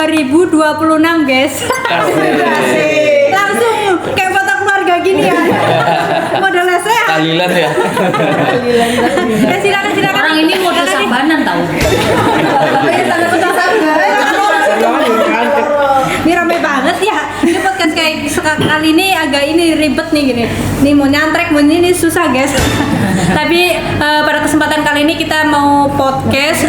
2026 guys. Langsung kayak foto keluarga gini ya. Modelnya sehat. Tahlilan ya. Ya, silakan. Orang ini model sabanan tahu. Ini rame banget ya. Ini podcast kayak kali ini agak ribet nih gini. Nih mau nyantrek, mau ini susah guys. Tapi pada kesempatan kali ini kita mau podcast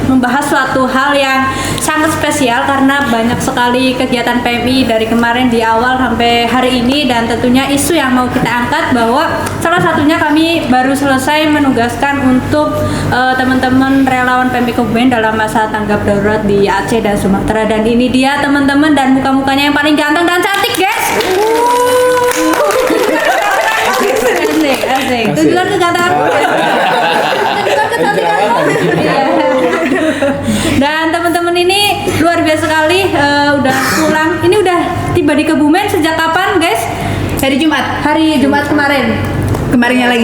membahas suatu hal yang sangat spesial karena banyak sekali kegiatan PMI dari kemarin di awal sampai hari ini, dan tentunya isu yang mau kita angkat bahwa salah satunya kami baru selesai menugaskan untuk teman-teman relawan PMI Kebumen dalam masa tanggap darurat di Aceh dan Sumatera, dan ini dia teman-teman dan muka-mukanya yang paling ganteng dan cantik guys. Asik. Tunjukkan kegantenganmu. Tunjukkan kecantikanmu. Dan teman-teman ini luar biasa sekali, udah pulang. Ini udah tiba di Kebumen sejak kapan guys? Hari Jumat. Hari Jumat kemarin. Kemarinnya lagi.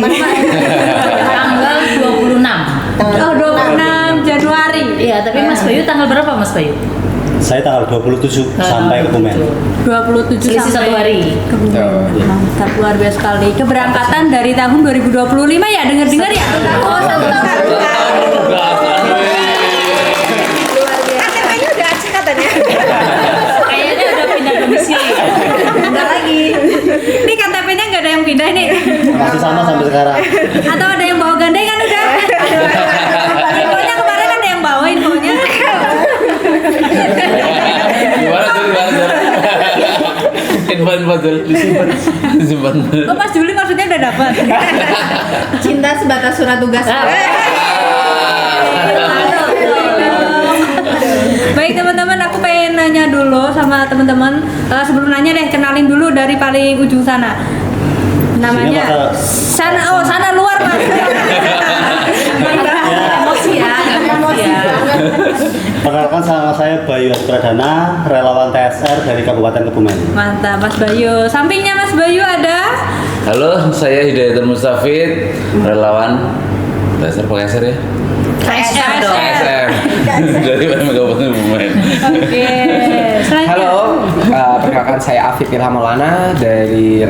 Tanggal 26. Oh, 26 Januari. Iya, tapi Mas Bayu tanggal berapa Mas Bayu? Saya tanggal 27 sampai Kebumen. 27 Selisih sampai 1 hari. Kebumen. Mantap, luar biasa sekali. Keberangkatan dari tahun 2025 ya, dengar-dengar ya. Oh, 1 tahun. KTP-nya udah Aceh katanya. Kayaknya udah pindah domisili. Bentar lagi. Ini KTP-nya nggak ada yang pindah nih. Masih sama sampai sekarang. Atau ada yang bawa gandengan udah? Infonya kemarin ada yang bawa infonya. Gimana tuh? Info dulu disimpan. Oh, Mas Juli maksudnya udah dapat. Cinta sebatas surat tugas. Baik teman-teman, aku pengen nanya dulu sama teman-teman. Sebelum nanya deh, kenalin dulu dari paling ujung sana. Namanya sana luar Mas. Emosi ya. Perkenalkan, sama saya Bayu Pradana, relawan TSR dari Kabupaten Kebumen. Mantap Mas Bayu. Sampingnya Mas Bayu ada Halo, saya Hidayatul Mustafid, relawan dasar pengeser ya. KSR. KSM dari PMI Kabupaten Kebumen. Oke. Selanjutnya. Halo, perkenalkan saya Afif Ilham Maulana dari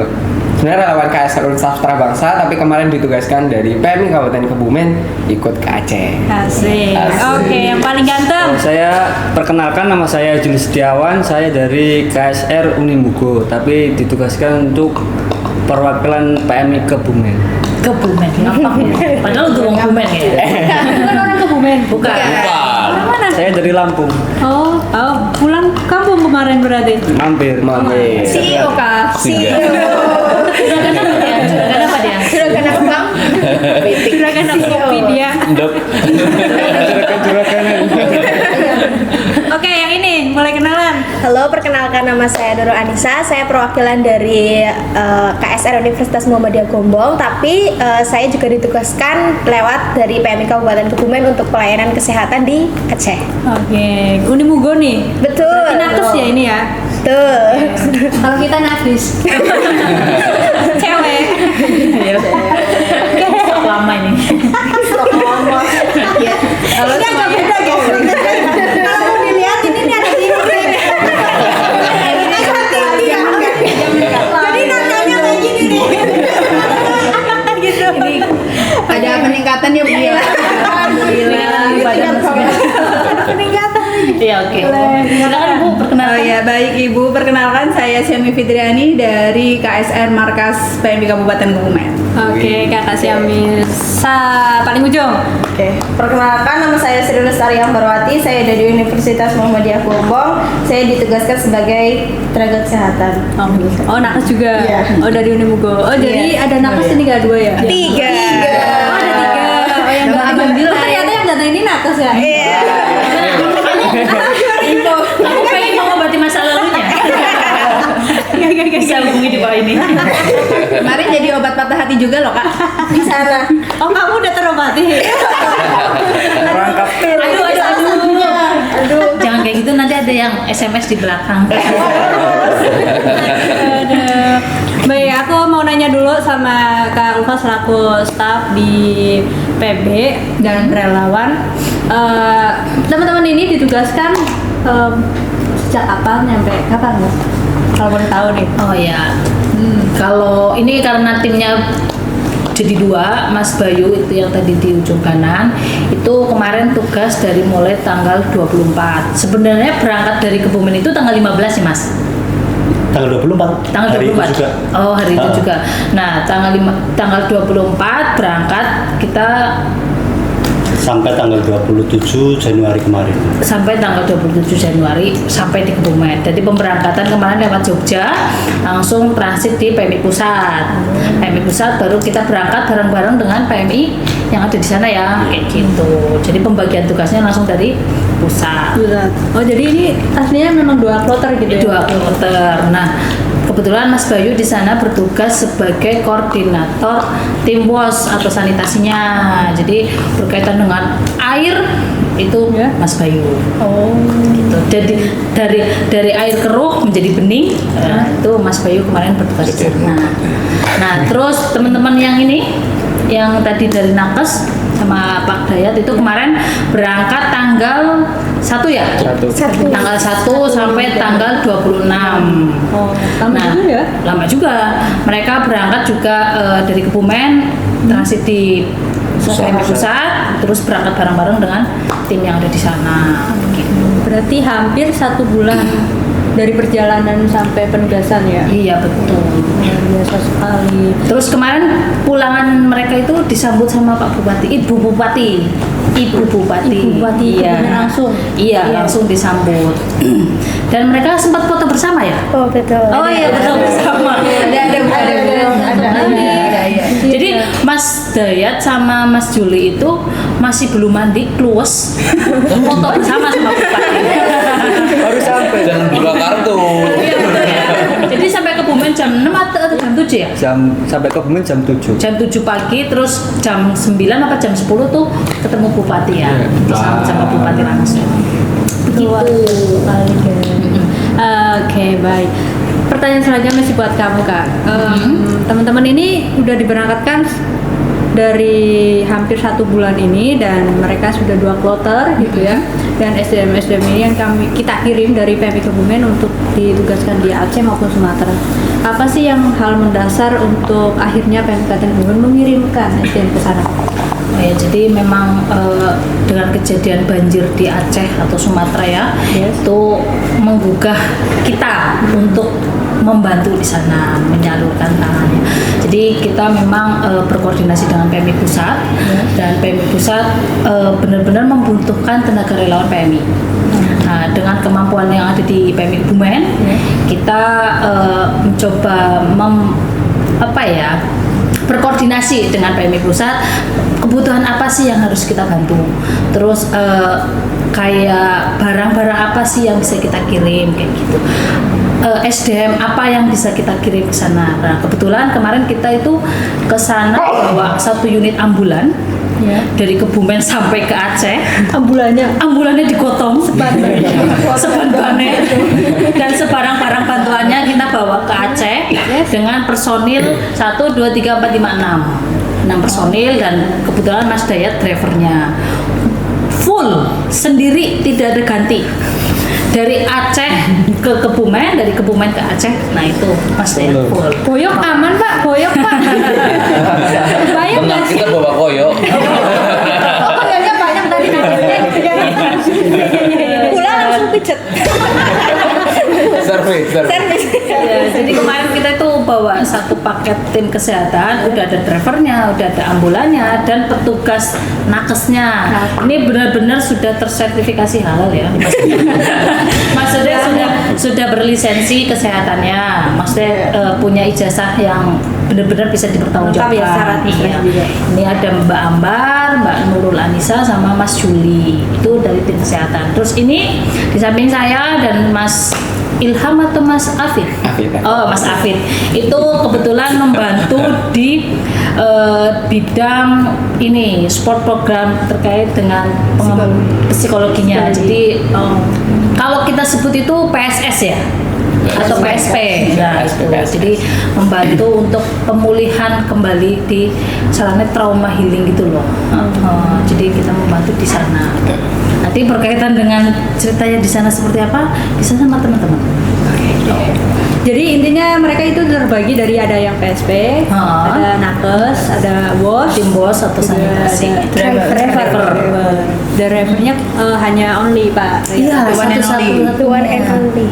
sebenarnya relawan KSR Unsaf Setara Bangsa, tapi kemarin ditugaskan dari PMI Kabupaten Kebumen ikut ke Aceh. Asik. Oke, yang paling ganteng. Saya perkenalkan, nama saya Julius Setiawan, saya dari KSR Unimugo, tapi ditugaskan untuk perwakilan PMI Kebumen. Kebumen. Padahal untuk orang Kebumen ya. Bukan orang Kebumen. Bukan. Orang mana? Saya dari Lampung, Oh, pulang kampung kemarin berarti. mampir. CEO kah? Juragan apa dia? Juragan apa bang? Juragan aku kopi dia. Ndok. Oke, yang ini mulai kenalan. Halo, perkenalkan nama saya Nurul Anissa. Saya perwakilan dari KSR Universitas Muhammadiyah Gombong, tapi saya juga ditugaskan lewat dari PMI Kabupaten Kebumen untuk pelayanan kesehatan di Aceh. Oke, Unimugo nih. Betul. Berarti nakes ya ini ya. Tuh. Kalau kita nafis. Cewek. Stok lama ini. Kalau ini agak beda guys. Kalau mau dilihat ini nih ada ini. Jadi nanya kayak gini nih. Gitu. Ini ada peningkatan ya Bu ya. Alhamdulillah. Peningkatan. Iya, oke. Silakan Bu, Oh perkenalkan. ya, baik Ibu, perkenalkan saya Syami Fitriani dari KSR Markas PMI Kabupaten Kebumen. Oke, Kakak Syami. Paling ujung. Oke. Perkenalkan, nama saya Sri Lestari Ambarwati. Saya dari Universitas Muhammadiyah Gombong. Saya ditugaskan sebagai tenaga kesehatan. Oh, nakes juga. Iya. Oh, dari Unimugo. Oh, jadi ada nakes ini nggak 2 ya? 3. Oh, ada 3. Oh, yang Nama alhamdulillah. Oh, ternyata yang datang ini nakes ya? Iya. Aku pengen mengobati masa lalunya. Bisa hubungi di bawah ini. Kemarin jadi obat patah hati juga loh Kak. Di sana. Oh, kamu udah terobati? Aduh. Jangan kayak gitu, nanti ada yang SMS di belakang. Baik, aku mau nanya dulu sama Kak Ulfa selaku staf di PB dan relawan. Teman-teman ini ditugaskan sejak kapan nyampe kapan Mas? Kalau boleh tahu nih. Oh ya, kalau ini karena timnya jadi 2, Mas Bayu itu yang tadi di ujung kanan itu kemarin tugas dari mulai tanggal 24. Sebenarnya berangkat dari Kebumen itu tanggal 15 sih Mas. Tanggal 24. Tanggal 24. Hari itu juga. Oh, hari itu juga. Nah, tanggal 24 berangkat kita Sampai tanggal 27 Januari kemarin. sampai tanggal 27 Januari sampai di Kebumen. Jadi pemberangkatan kemarin lewat Jogja, langsung transit di PMI Pusat. PMI Pusat baru kita berangkat bareng-bareng dengan PMI yang ada di sana ya, kayak gitu. Jadi pembagian tugasnya langsung dari pusat. Oh jadi ini aslinya memang 2 kloter gitu ya? 2 kilometer. Nah, kebetulan Mas Bayu di sana bertugas sebagai koordinator tim WOS atau sanitasinya. Jadi berkaitan dengan air itu Ya. Mas Bayu. Oh. Gitu. Jadi dari air keruh menjadi bening, itu Mas Bayu kemarin bertugas di sana. Nah, terus teman-teman yang ini yang tadi dari Nakes sama Pak Dayat itu kemarin berangkat tanggal 1 ya? Tanggal 1 sampai tanggal 26. Oh, lama juga ya? Lama juga. Mereka berangkat juga dari Kebumen, transit di PMI Pusat, terus berangkat bareng-bareng dengan tim yang ada di sana. Gitu. Berarti hampir 1 bulan dari perjalanan sampai penugasan ya? Iya betul. Luar biasa sekali. Terus kemarin pulangan mereka itu disambut sama Pak Bupati, Ibu Bupati. Ibu Bupati. Iya. Kebumen langsung? Iya, langsung disambut. Dan mereka sempat foto bersama ya? Oh betul. Oh iya, betul bersama. Ada. Jadi Mas Dayat sama Mas Juli itu masih belum mandi, kluwes, foto bersama sama Bupati. Baru sampai. Jangan buka kartu. Iya betul ya. Jadi sampai Kebumen jam 6 atau jam 7 ya? Sampai Kebumen jam 7. Jam 7 pagi, terus jam 9 apa jam 10 tuh ketemu Bupati ya. Disambut sama Bupati langsung. Luar biasa sekali guys. Oke, baik. Pertanyaan selanjutnya masih buat kamu Kak. Teman-teman ini udah diberangkatkan dari hampir 1 bulan ini dan mereka sudah 2 kloter gitu ya. Dan SDM ini yang kita kirim dari PMI Kebumen untuk ditugaskan di Aceh maupun Sumatera. Apa sih yang hal mendasar untuk akhirnya PMI Kabupaten Kebumen mengirimkan SDM ke sana? Oh ya, jadi memang dengan kejadian banjir di Aceh atau Sumatera ya, itu menggugah kita untuk membantu di sana, menyalurkan tangannya. Jadi kita memang berkoordinasi dengan PMI Pusat dan PMI Pusat benar-benar membutuhkan tenaga relawan PMI. Nah, dengan kemampuan yang ada di PMI Kebumen, kita mencoba berkoordinasi dengan PMI Pusat, kebutuhan apa sih yang harus kita bantu, terus kayak barang-barang apa sih yang bisa kita kirim kayak gitu, SDM apa yang bisa kita kirim ke sana. Nah, kebetulan kemarin kita itu ke sana bawa 1 unit ambulan dari Kebumen sampai ke Aceh. Ambulannya digotong seban bane dan sebarang-barang bantuannya kita bawa ke Aceh dengan personil 1, 2, 3, 4, 5, 6 personil dan kebetulan Mas Dayat drivernya full sendiri, tidak ada ganti dari Aceh ke Kebumen, dari Kebumen ke Aceh. Nah itu Mas Dayat full. Boyok aman Pak, boyok Pak. Bayang Tenang, nggak sih? kita bawa koyo. Koyoknya banyak tadi Pulang langsung pijet. Service. Ya, jadi kemarin kita itu bawa 1 paket tim kesehatan, udah ada drivernya, udah ada ambulannya, dan petugas nakesnya. Ini benar-benar sudah tersertifikasi halal ya. Maksudnya sudah berlisensi kesehatannya, maksudnya punya ijazah yang benar-benar bisa dipertanggungjawabkan. Lengkap ya syaratnya Iya. juga. Ini ada Mbak Ambar, Mbak Nurul Anissa, sama Mas Juli. Itu dari tim kesehatan. Terus ini di samping saya dan Mas Ilham atau Mas Afid? Afid. Oh, Mas Afid. Itu kebetulan membantu di bidang ini sport program terkait dengan psikologinya. Jadi kalau kita sebut itu PSS ya. atau PSP. Nah, itu. Jadi membantu untuk pemulihan kembali di salahnya trauma healing gitu loh. Jadi kita membantu di sana. Nanti berkaitan dengan ceritanya di sana seperti apa, bisa sama teman-teman. Jadi intinya mereka itu terbagi dari ada yang PSP, ada nakes, ada WOS, Tim bos atau sanitasi. driver. Drivernya hanya only Pak. Iya, The one and only.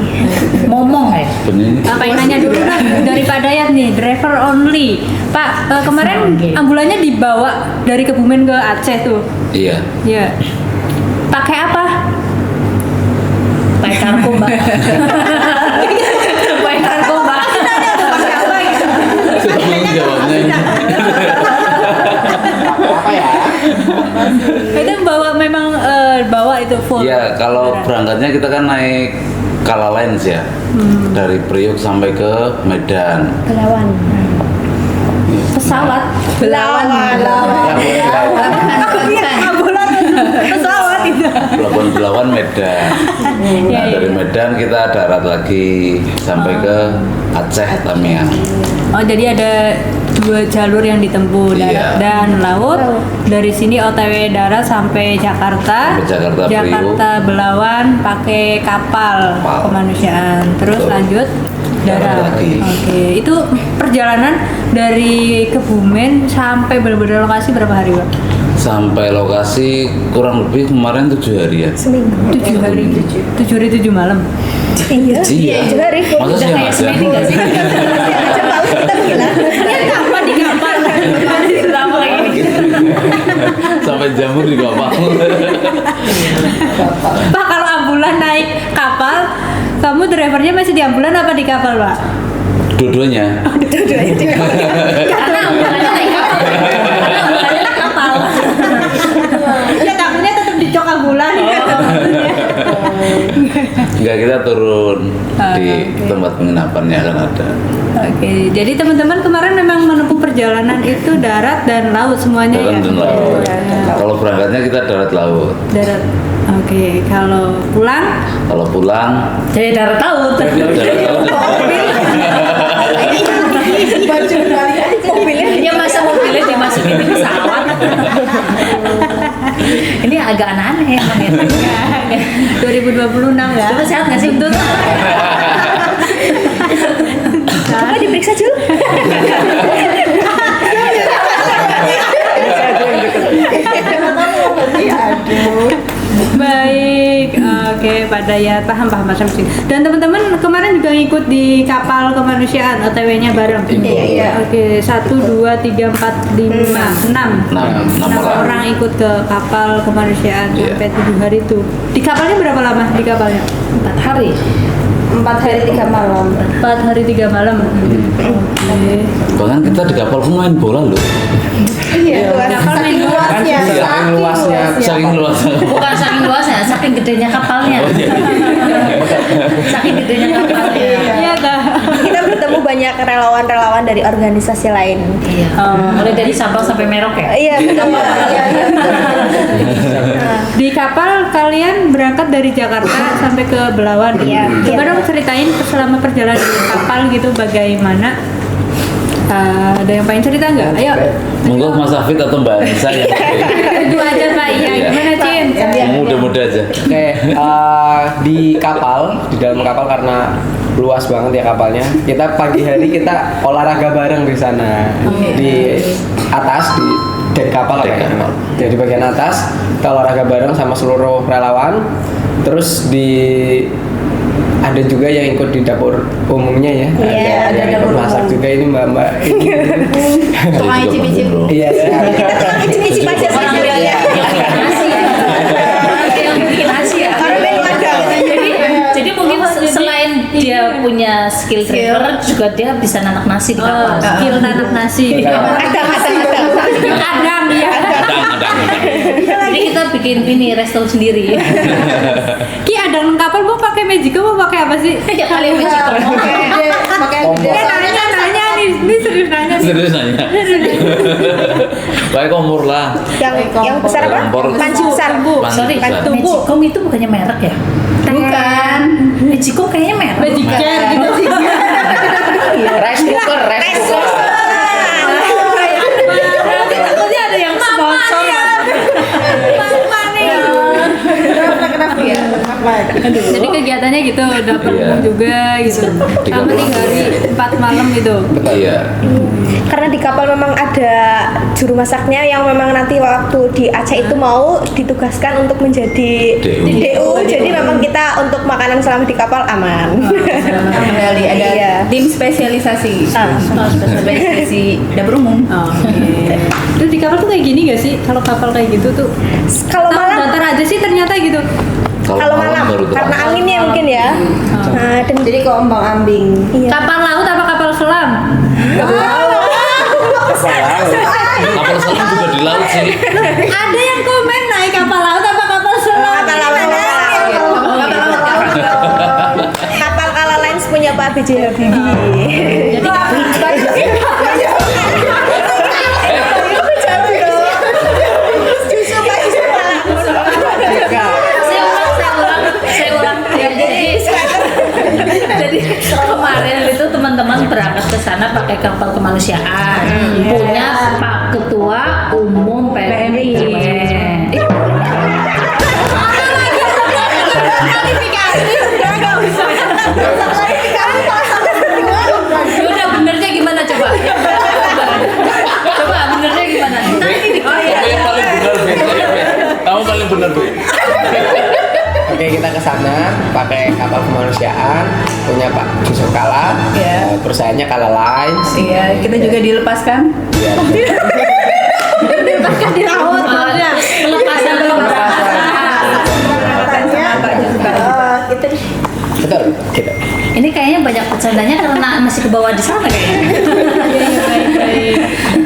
Ngomong ya. Bener. Apa yang nanya dulu lah dari Pak Dayat nih, driver only. Pak, kemarin Oke. ambulannya dibawa dari Kebumen ke Aceh tuh. Iya. Iya. Pakai apa? Pakai kargo mbak. Pakai kargo mbak. Pakai apa gitu? Jawabnya ini. Itu memang bawa itu full. Iya, kalau berangkatnya kita kan naik Kala Lines ya. Dari Priuk sampai ke Medan. Belawan. Pesawat. Belawan. Ambulan pesawat itu. Pelabuhan Belawan Medan. Nah, dari Medan kita darat lagi sampai ke Aceh Tamiang. Oh, jadi ada 2 jalur yang ditempuh, darat Iya. dan laut. Dari sini OTW darat sampai Jakarta. Sampai Jakarta, Jakarta Belawan pakai kapal kemanusiaan. Terus Betul. lanjut darat. lagi. Oke, itu perjalanan dari Kebumen sampai benar-benar lokasi berapa hari, Pak? Sampai lokasi kurang lebih kemarin 7 hari ya. Seminggu. 7 hari, 7 hari 7 malam. Iya. Iya. 7 hari. Masa sih Kayak semedi nggak sih? Aja tahu kita bilang. Apa di kapal? Sama kayak gini. Sampai jamur juga Pak. Pak, kalau ambulan naik kapal, kamu drivernya masih di ambulan apa di kapal, Pak? Dua-duanya. Karena ambulannya naik kapal. Karena ambulannya naik kapal. Ya kapalnya tetap di jok ambulan. Enggak, kita turun di oke. tempat penginapannya kan ada. Oke, jadi teman-teman kemarin memang menempuh perjalanan itu darat dan laut semuanya Darat ya? dan laut. Kalau berangkatnya kita darat laut. Darat. Oke, kalau pulang Kalau pulang Jadi darat laut. darat laut. Dia masa mobilnya dimasukin di pesawat. Ini agak aneh emang ya. 2026 ya. Coba sehat nggak sih? Betul. Coba diperiksa Jul. Baik, oke, Pak Dayat paham sampai sini. Dan teman-teman kemarin juga ngikut di kapal kemanusiaan OTW-nya bareng. Iya. Oke, 1, 2, 3, 4, 5, 6. 6 orang ikut ke kapal kemanusiaan Iya. sampai 7 hari itu. Di kapalnya berapa lama di kapalnya? 4 hari. 4 hari 3 malam. 4 hari 3 malam. Oke. Bahkan kita di kapal pun main bola loh. Iya, Kapal main bola. luasnya. Saking luasnya. Saking luasnya. Bukan saking luasnya, saking gedenya kapalnya. Saking gedenya kapalnya. Iya kak. Kita bertemu banyak relawan-relawan dari organisasi lain. Iya. Mulai dari Sabang sampai Merauke ya. Iya, betul. Di kapal kalian berangkat dari Jakarta sampai ke Belawan. Iya. Coba dong ceritain selama perjalanan di kapal gitu bagaimana. Ada yang pengen cerita nggak? Ayo. Monggo Mas Hafid atau Mbak Anissa ya. Itu aja Pak. Iya. Gimana Cin? Muda-muda aja. Oke, di kapal, di dalam kapal karena luas banget ya kapalnya. Kita pagi hari kita olahraga bareng di sana. Di atas di dek kapal Dek apa ya? kapal. Jadi bagian atas kita olahraga bareng sama seluruh relawan. Terus ada juga yang ikut di dapur umumnya ya. Iya, ada yang ikut dapur masak umum. juga ini mbak-mbak ini. Tukang icip-icip. Iya, Kita tukang icip-icip aja Orang saja yang ya. nasi ya. Orang yang bikin nasi ya. Karena menu ada. Jadi mungkin selain dia punya skill driver, juga dia bisa nanak nasi di kapal. Skill nanak nasi. Ada. Kadang ya. Jadi kita bikin ini resto sendiri. Ki ada kapal mau pakai Magico mau pakai apa sih? Ya kali Magico. Pakai Nanya nih, ini serius nanya nih. Serius nanya. Baik kompor lah. Yang besar apa? Kompor. Panci besar. Sorry, Bisa. Magicom itu bukannya merek ya? Bukan. Magicom kayaknya merek. Magic jar gitu sih. Rice cooker. Nanti takutnya ada yang sponsor. Jadi kegiatannya gitu, dapur Iya. umum juga gitu. Selama 3 hari 4 malam gitu. Iya. Karena di kapal memang ada juru masaknya yang memang nanti waktu di Aceh itu mau ditugaskan untuk menjadi DU. Jadi memang kita untuk makanan selama di kapal aman. Kembali ada Iya. tim spesialisasi. Spesialisasi dapur umum. Terus di kapal tuh kayak gini gak sih? Kalau kapal kayak gitu tuh Kalau malam datar aja sih ternyata gitu. kalau malam baru karena terasa. anginnya mungkin ya. Nah, dan Jadi kok ombang-ambing. iya. Kapal laut apa kapal selam? Kapal selam juga di laut sih. Ada yang komen naik kapal laut apa kapal selam? Kapal Kala Lines punya Pak B.J. Habibie. Jadi Saya ulang. Ya, jadi kemarin itu teman-teman berangkat ke sana pakai kapal kemanusiaan. Punya Pak Ketua Umum PMI. udah benernya gimana coba? Coba benernya gimana? Kamu yang paling benar, Fit. Kamu paling benar, Fit. Oke, kita ke sana pakai kapal kemanusiaan punya Pak Yusuf Kala. Iya. Perusahaannya Kala Lines. Iya, kita juga dilepaskan. Iya. Bahkan di laut maksudnya pelepasan Betul. Gitu. Ini kayaknya banyak bercandanya karena masih ke bawah di sana kayaknya. Baik.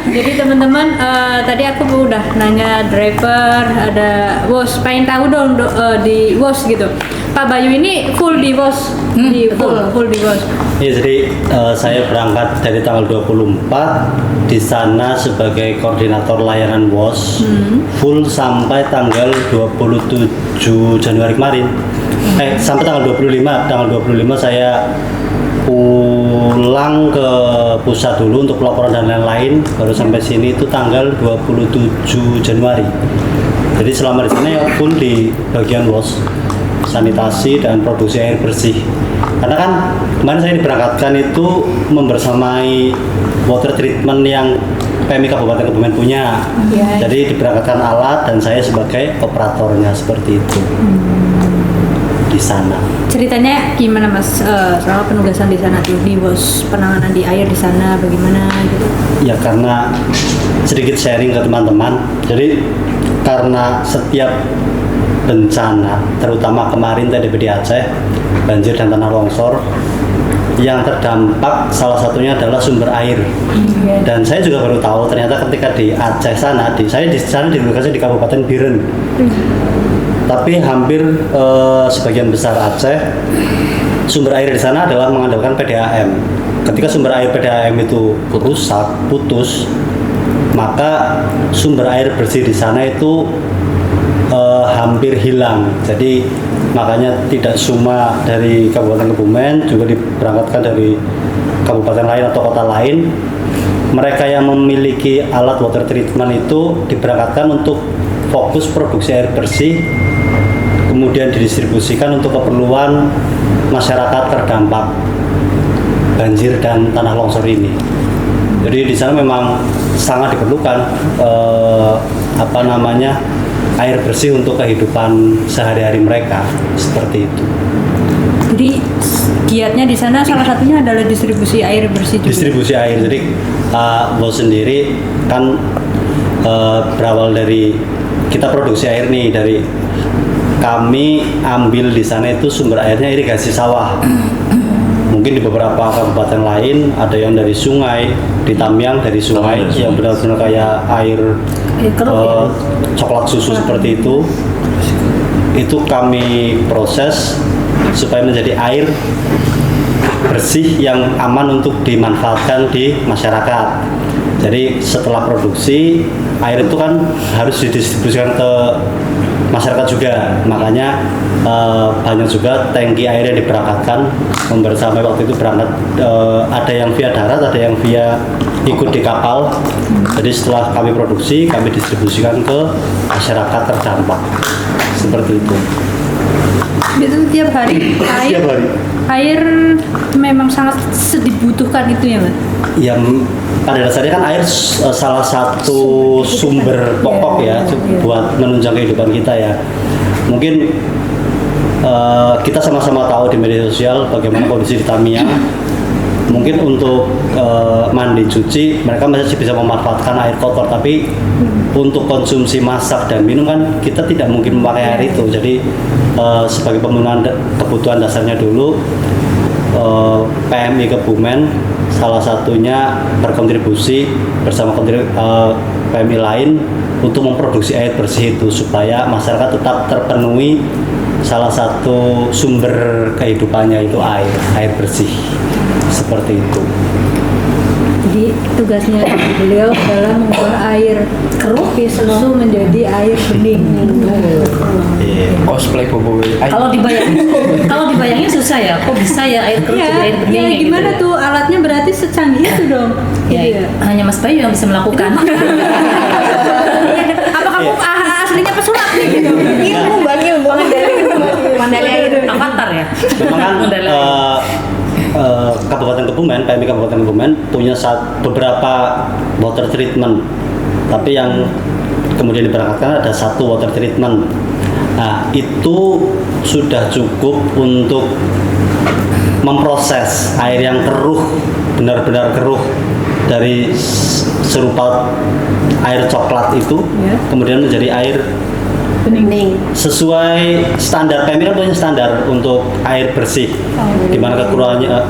Jadi teman-teman tadi aku udah nanya driver, ada WOS, pengen tahu dong di WOS gitu. Pak Bayu ini full di WOS, full di WOS. Ya, jadi saya berangkat dari tanggal 24 di sana sebagai koordinator layanan WOS full sampai tanggal 27 Januari kemarin. Sampai tanggal 25 saya pulang ke pusat dulu untuk laporan dan lain-lain, baru sampai sini itu tanggal 27 Januari. Jadi selama di sana ya full di bagian WOS, sanitasi dan produksi air bersih. Karena kan kemarin saya diberangkatkan itu membersamai water treatment yang PMI Kabupaten Kebumen punya. Jadi diberangkatkan alat dan saya sebagai operatornya seperti itu di sana. Ceritanya gimana Mas soal penugasan di sana tuh di WOS, penanganan di air di sana bagaimana gitu? Ya karena sedikit sharing ke teman-teman. Jadi karena setiap bencana, terutama kemarin TDP di Aceh, banjir dan tanah longsor, yang terdampak salah satunya adalah sumber air. Dan saya juga baru tahu ternyata ketika di Aceh sana, saya di sana di lokasi di Kabupaten Biren. Tapi hampir sebagian besar Aceh sumber air di sana adalah mengandalkan PDAM. Ketika sumber air PDAM itu rusak, putus, maka sumber air bersih di sana itu hampir hilang. Jadi makanya tidak cuma dari Kabupaten Kebumen, juga diberangkatkan dari kabupaten lain atau kota lain. Mereka yang memiliki alat water treatment itu diberangkatkan untuk fokus produksi air bersih, kemudian didistribusikan untuk keperluan masyarakat terdampak banjir dan tanah longsor ini. Jadi di sana memang sangat diperlukan air bersih untuk kehidupan sehari-hari mereka, seperti itu. Jadi giatnya di sana salah satunya adalah distribusi air bersih juga. Distribusi air. Jadi WOS sendiri kan berawal dari kita produksi air nih, dari kami ambil di sana itu sumber airnya irigasi sawah. Mungkin di beberapa kabupaten lain ada yang dari sungai, di Tamiang dari sungai yang benar-benar kayak air coklat susu seperti itu. Itu kami proses supaya menjadi air bersih yang aman untuk dimanfaatkan di masyarakat. Jadi setelah produksi air itu kan harus didistribusikan ke masyarakat juga, makanya banyak juga tangki air yang diberangkatkan. Sampai waktu itu berangkat ada yang via darat, ada yang via ikut di kapal. Jadi setelah kami produksi, kami distribusikan ke masyarakat terdampak seperti itu. Itu tiap hari Tiap hari. air memang sangat dibutuhkan itu ya, Mas? Yang pada dasarnya kan air salah satu sumber pokok ya buat menunjang kehidupan kita ya. Mungkin kita sama-sama tahu di media sosial bagaimana kondisi di Tamiang. Mungkin untuk mandi cuci mereka masih bisa memanfaatkan air kotor, tapi untuk konsumsi masak dan minum kan kita tidak mungkin memakai air itu. Jadi sebagai pemenuhan kebutuhan dasarnya dulu, PMI Kebumen salah satunya berkontribusi bersama PMI lain untuk memproduksi air bersih itu supaya masyarakat tetap terpenuhi salah satu sumber kehidupannya itu air bersih. Seperti itu. Jadi tugasnya beliau adalah mengubah air keruh di susu menjadi air bening. Cosplay bobo. Kalau dibayangin susah ya, kok bisa ya air keruh jadi air bening Ya, ya, gimana gitu. tuh alatnya berarti secanggih itu dong. Ya, Gitu ya. hanya Mas Bayu yang bisa melakukan. Apa kamu aslinya pesulap nih gitu? Ilmu bang, ilmu mandali air. Avatar ya. Memang kan Mandala. Kabupaten Kebumen, PMI Kabupaten Kebumen punya beberapa water treatment, tapi yang kemudian diberangkatkan ada satu water treatment. Nah, itu sudah cukup untuk memproses air yang keruh, benar-benar keruh dari serupa air coklat itu, kemudian menjadi air Bening. sesuai standar. PMI kan punya standar untuk air bersih, di mana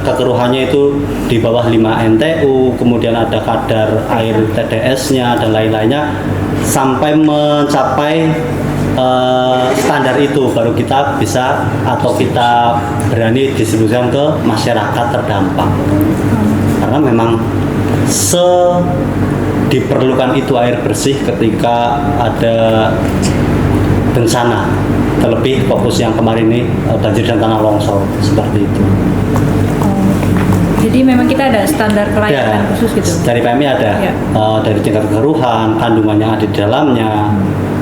kekeruhannya itu di bawah 5 NTU, kemudian ada kadar air TDS-nya dan lain-lainnya sampai mencapai standar itu baru kita bisa atau kita berani distribusikan ke masyarakat terdampak. Karena memang diperlukan itu air bersih ketika ada bencana, terlebih fokus yang kemarin ini banjir dan tanah longsor seperti itu. Jadi memang kita ada standar kelayakan khusus gitu. Dari PMI ada Ya. dari tingkat keruhan, kandungan yang ada di dalamnya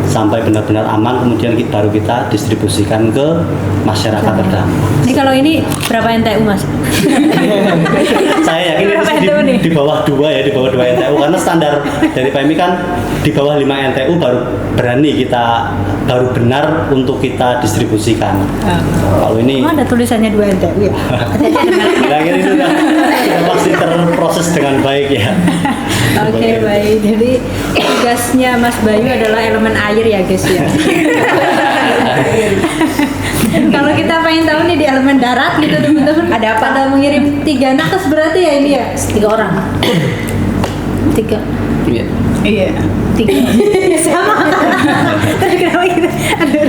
sampai benar-benar aman, kemudian baru kita distribusikan ke masyarakat terdampak. Ini kalau ini berapa NTU, Mas? Saya yakin Berapa ini NTU nih? di bawah 2 ya, di bawah 2 NTU karena standar dari PMI kan di bawah 5 NTU baru benar untuk kita distribusikan. Kalau ini Oh, ada tulisannya 2 NTU ya. nah, ini sudah pasti terproses dengan baik ya. Oke, baik. Jadi tugasnya Mas Bayu adalah elemen air ya, guys ya. Kalau kita pengen tahu nih di elemen darat gitu teman-teman, ada apa? Ada mengirim 3 nakes berarti ya ini ya? 3 orang. 3. Iya. Iya. 3. Sama. Tapi kenapa gitu? Aduh.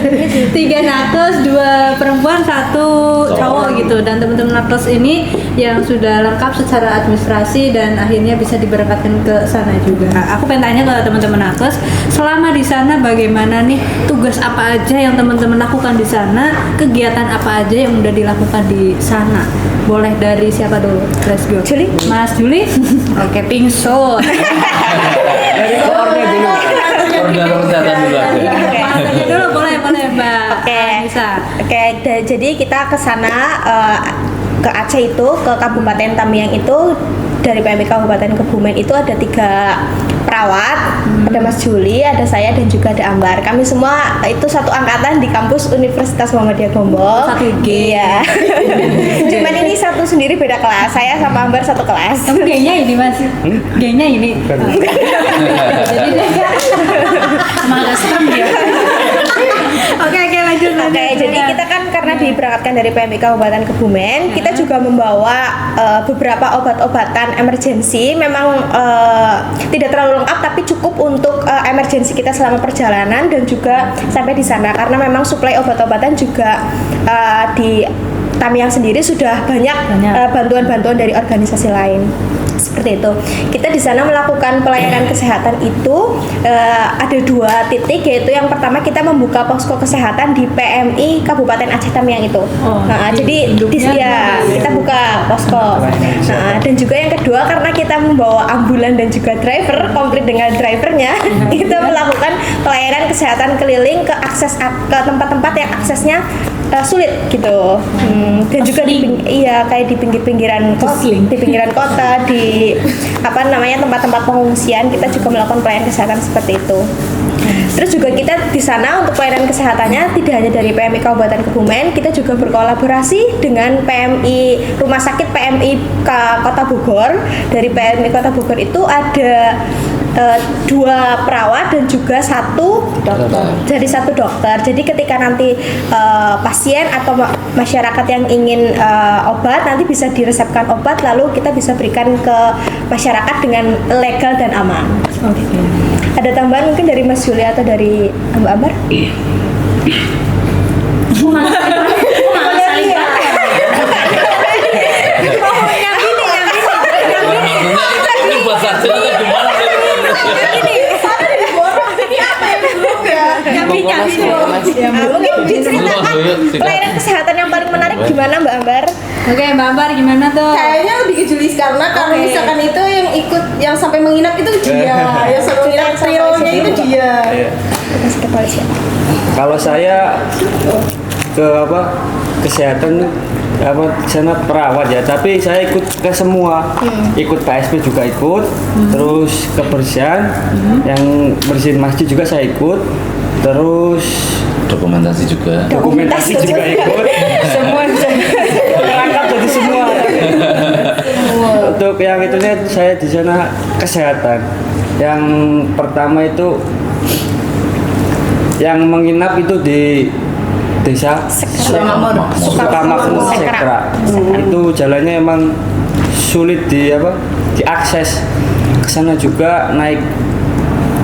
3 nakes, 2 perempuan, 1 cowok gitu. Dan teman-teman nakes ini yang sudah lengkap secara administrasi dan akhirnya bisa diberangkatkan ke sana juga. Aku pengen tanya ke teman-teman nakes, selama di sana bagaimana nih, tugas apa aja yang teman-teman lakukan di sana, kegiatan apa aja yang udah dilakukan di sana? Boleh dari siapa dulu? Let's go. Juli? Mas Juli? Oke, pingso. Dari keluarga dulu. Organ dulu aja. Masanya dulu boleh Mbak. Oke. Bisa. Oke, jadi kita ke sana ke Aceh itu, ke Kabupaten Tamiang itu dari PMI Kabupaten Kebumen itu ada 3 perawat, ada Mas Juli, ada saya dan juga ada Ambar. Kami semua itu satu angkatan di kampus Universitas Muhammadiyah Gombong. Satu G. Iya. Cuman ini satu sendiri beda kelas. Saya sama Ambar satu kelas. Kamu gayanya ini Mas. Gayanya ini. Jadi dia Malah serem ya. Oke, lanjut. Oke, jadi kita kan karena diberangkatkan dari PMI Kabupaten Kebumen, kita juga membawa beberapa obat-obatan emergensi. Memang tidak terlalu lengkap, tapi cukup untuk emergensi kita selama perjalanan dan juga sampai di sana. Karena memang suplai obat-obatan juga di Tamiang sendiri sudah banyak bantuan-bantuan dari organisasi lain. Seperti itu. Kita di sana melakukan pelayanan kesehatan itu ada 2 titik, yaitu yang pertama kita membuka posko kesehatan di PMI Kabupaten Aceh Tamiang itu. Jadi kita buka posko. Dan juga yang kedua karena kita membawa ambulan dan juga driver, komplit dengan drivernya, kita melakukan pelayanan kesehatan keliling ke tempat-tempat yang aksesnya sulit gitu. Dan juga kayak di pinggir-pinggiran kota, di tempat-tempat pengungsian kita juga melakukan pelayanan kesehatan seperti itu. Terus juga kita di sana untuk pelayanan kesehatannya tidak hanya dari PMI Kabupaten Kebumen, kita juga berkolaborasi dengan Rumah Sakit PMI Kota Bogor. Dari PMI Kota Bogor itu ada 2 perawat dan juga 1 dokter. Jadi ketika nanti pasien atau masyarakat yang ingin obat nanti bisa diresepkan obat, lalu kita bisa berikan ke masyarakat dengan legal dan aman. Ada tambahan mungkin dari Mas Juli atau dari Mbak Ambar? Ini buat saja gimana? Mungkin diceritakan pelayanan kesehatan yang paling menarik gimana Mbak Ambar? Oke, Mbak Ambar gimana tuh? Kayaknya lebih ke Julis karena kalau misalkan itu yang sampai menginap itu dia, yang sampai menginap trionya itu dia. Kalau saya ke kesehatan sana perawat ya, tapi saya ikut ke semua, ikut KSP juga ikut, terus kebersihan, yang bersihin masjid juga saya ikut, terus Dokumentasi juga ikut, semua berangkat jadi semua. Untuk yang itunya saya di sana kesehatan. Yang pertama itu yang menginap itu di Desa Sukamakmur Sekra. Itu jalannya emang sulit diakses. Ke sana juga naik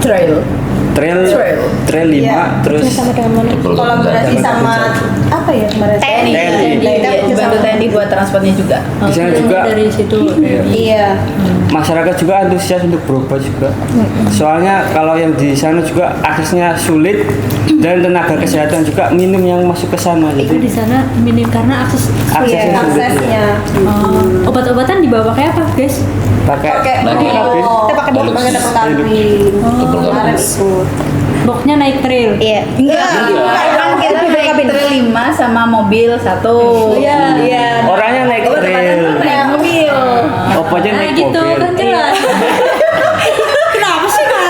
trail 5 terus Kolaborasi sama apa ya kemarin? TNI bantu TNI buat transportnya juga. di sana juga Dari situ. Iya. masyarakat juga antusias untuk berobat juga. Soalnya kalau yang di sana juga aksesnya sulit dan tenaga kesehatan juga minim yang masuk ke sana. Itu di sana minim karena aksesnya sulit. Obat-obatan dibawa pakai apa, guys? Pakai kabin. Kita pakai kabin. Boxnya naik trail. Iya. Kan kita naik trail 5 sama mobil 1. Iya. Orangnya naik trail. Naik mobil. Obatnya Nah naik gitu mobil. kan jelas. Kenapa sih Kak?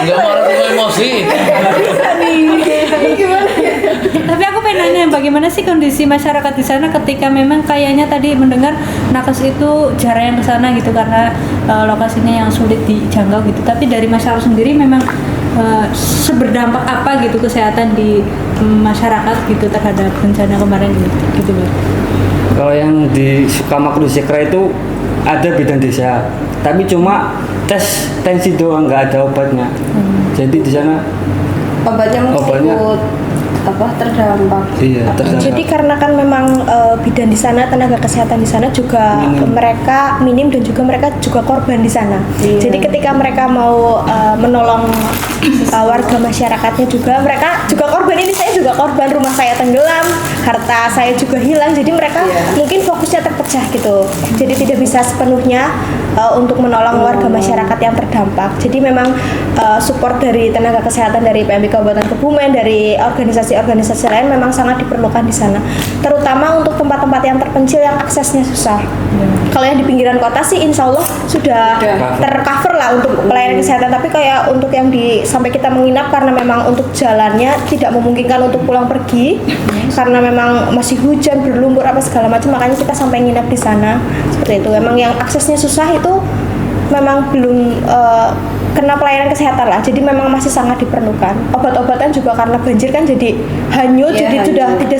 Nggak mau orang emosi. Tapi aku pengen nanya, bagaimana sih kondisi masyarakat di sana ketika memang kayaknya tadi mendengar nakes itu jarang yang ke sana gitu karena lokasinya yang sulit dijangkau gitu. Tapi dari masyarakat sendiri memang seberdampak apa gitu kesehatan di masyarakat gitu terhadap bencana kemarin gitu Bang? Kalau yang di Sukamakmur Sekra itu ada bidan desa, tapi cuma tes tensi doang, nggak ada obatnya. Jadi di sana Obatnya terdampak. Iya, terdampak. Jadi karena kan memang bidan di sana, tenaga kesehatan di sana juga mereka minim dan juga mereka juga korban di sana. Jadi ketika mereka mau menolong warga masyarakatnya juga, mereka juga korban. Ini saya juga korban, rumah saya tenggelam, harta saya juga hilang. Jadi mereka mungkin fokusnya terpecah gitu. Jadi tidak bisa sepenuhnya untuk menolong warga masyarakat yang terdampak. Jadi memang support dari tenaga kesehatan dari PMI Kabupaten Kebumen, dari organisasi lain memang sangat diperlukan di sana, terutama untuk tempat-tempat yang terpencil yang aksesnya susah. Kalau yang di pinggiran kota sih insya Allah sudah tercover lah untuk pelayanan kesehatan, tapi kayak untuk yang sampai kita menginap karena memang untuk jalannya tidak memungkinkan untuk pulang pergi karena memang masih hujan, berlumpur apa segala macam, makanya kita sampai nginap di sana. Seperti itu. Memang yang aksesnya susah itu memang belum kena pelayanan kesehatan lah, jadi memang masih sangat diperlukan. Obat-obatan juga karena banjir kan jadi hanyut, jadi sudah tidak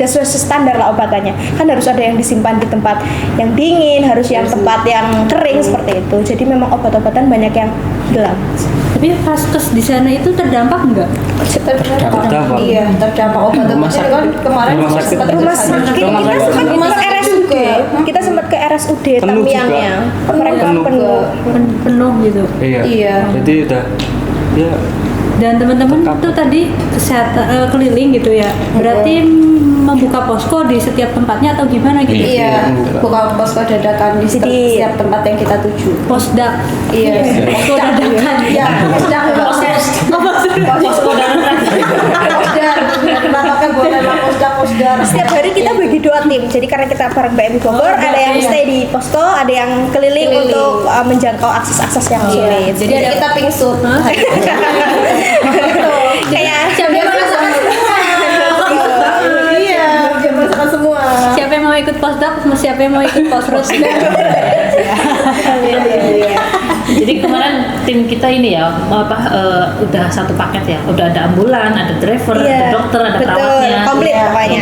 sesuai standar lah obatannya. Kan harus ada yang disimpan di tempat yang dingin, harus yang tempat yang kering seperti itu. Jadi memang obat-obatan banyak yang hilang. Tapi vaskes di sana itu terdampak enggak? Terdampak. Iya, terdampak obat-obatnya kan kemarin Rumah sakit. Rumah sakit kita sempat ke RSUD. Kita sempat RSUD Penuh Tamiangnya. Mereka Penuh. penuh. Penuh gitu. Iya. Jadi udah ya Dan teman-teman tuh tadi kesehatan keliling gitu ya. Berarti membuka posko di setiap tempatnya atau gimana gitu? Iya, buka posko dadakan di setiap tempat yang kita tuju. Posdak. Iya. Posko dadakan. Iya, posdak. Posdar. Kenapa buat nama posdar? Setiap hari kita bagi 2 tim. Jadi karena kita bareng BMI Bogor, ada yang stay di posko, ada yang keliling untuk menjangkau akses-akses yang sulit. Jadi kita pingsut. Kayak Siapa yang Iya, dia masakan semua. siapa yang mau ikut posdak, siapa yang mau ikut posrut? Jadi kemarin tim kita ini ya udah satu paket ya, udah ada ambulan, ada driver, ada dokter, ada betul, perawatnya. komplit pokoknya.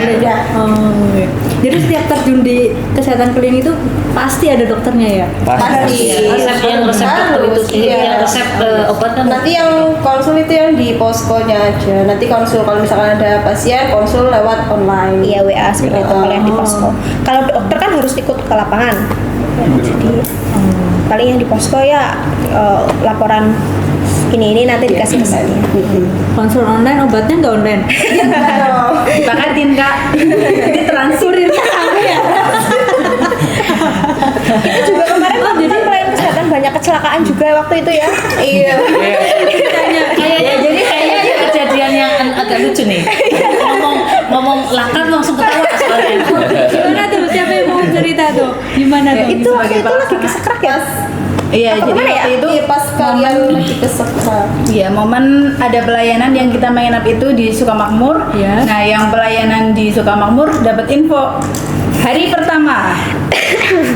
Oke. Jadi setiap terjun di kesehatan keliling itu pasti ada dokternya ya? Pasti. Resep yang resep dokter itu sih, Iya. yang resep obat kan. Nanti yang konsul itu yang di poskonya aja. Nanti konsul kalau misalkan ada pasien konsul lewat online. Iya WA seperti itu kalau yang di posko. Kalau dokter kan harus ikut ke lapangan. Jadi paling yang di posko ya laporan ini nanti dikasih pesannya. Konsul online, obatnya nggak online? Bakatin Kak. Ditransferin Itu juga kemarin waktu itu pelayan kesehatan banyak kecelakaan juga waktu itu ya. Iya. Kayaknya ada kejadian yang agak lucu nih. ngomong lakar langsung ketawa soalnya. Gimana tuh? Siapa yang mau cerita tuh? Gimana tuh? Itu waktu itu lagi kesekrak ya. Iya, Apa jadi kemana ya? waktu itu Iya, pas kalian lagi kesekrak. Iya, momen ada pelayanan yang kita menginap itu di Sukamakmur. Iya. Nah, yang pelayanan di Sukamakmur dapat info hari pertama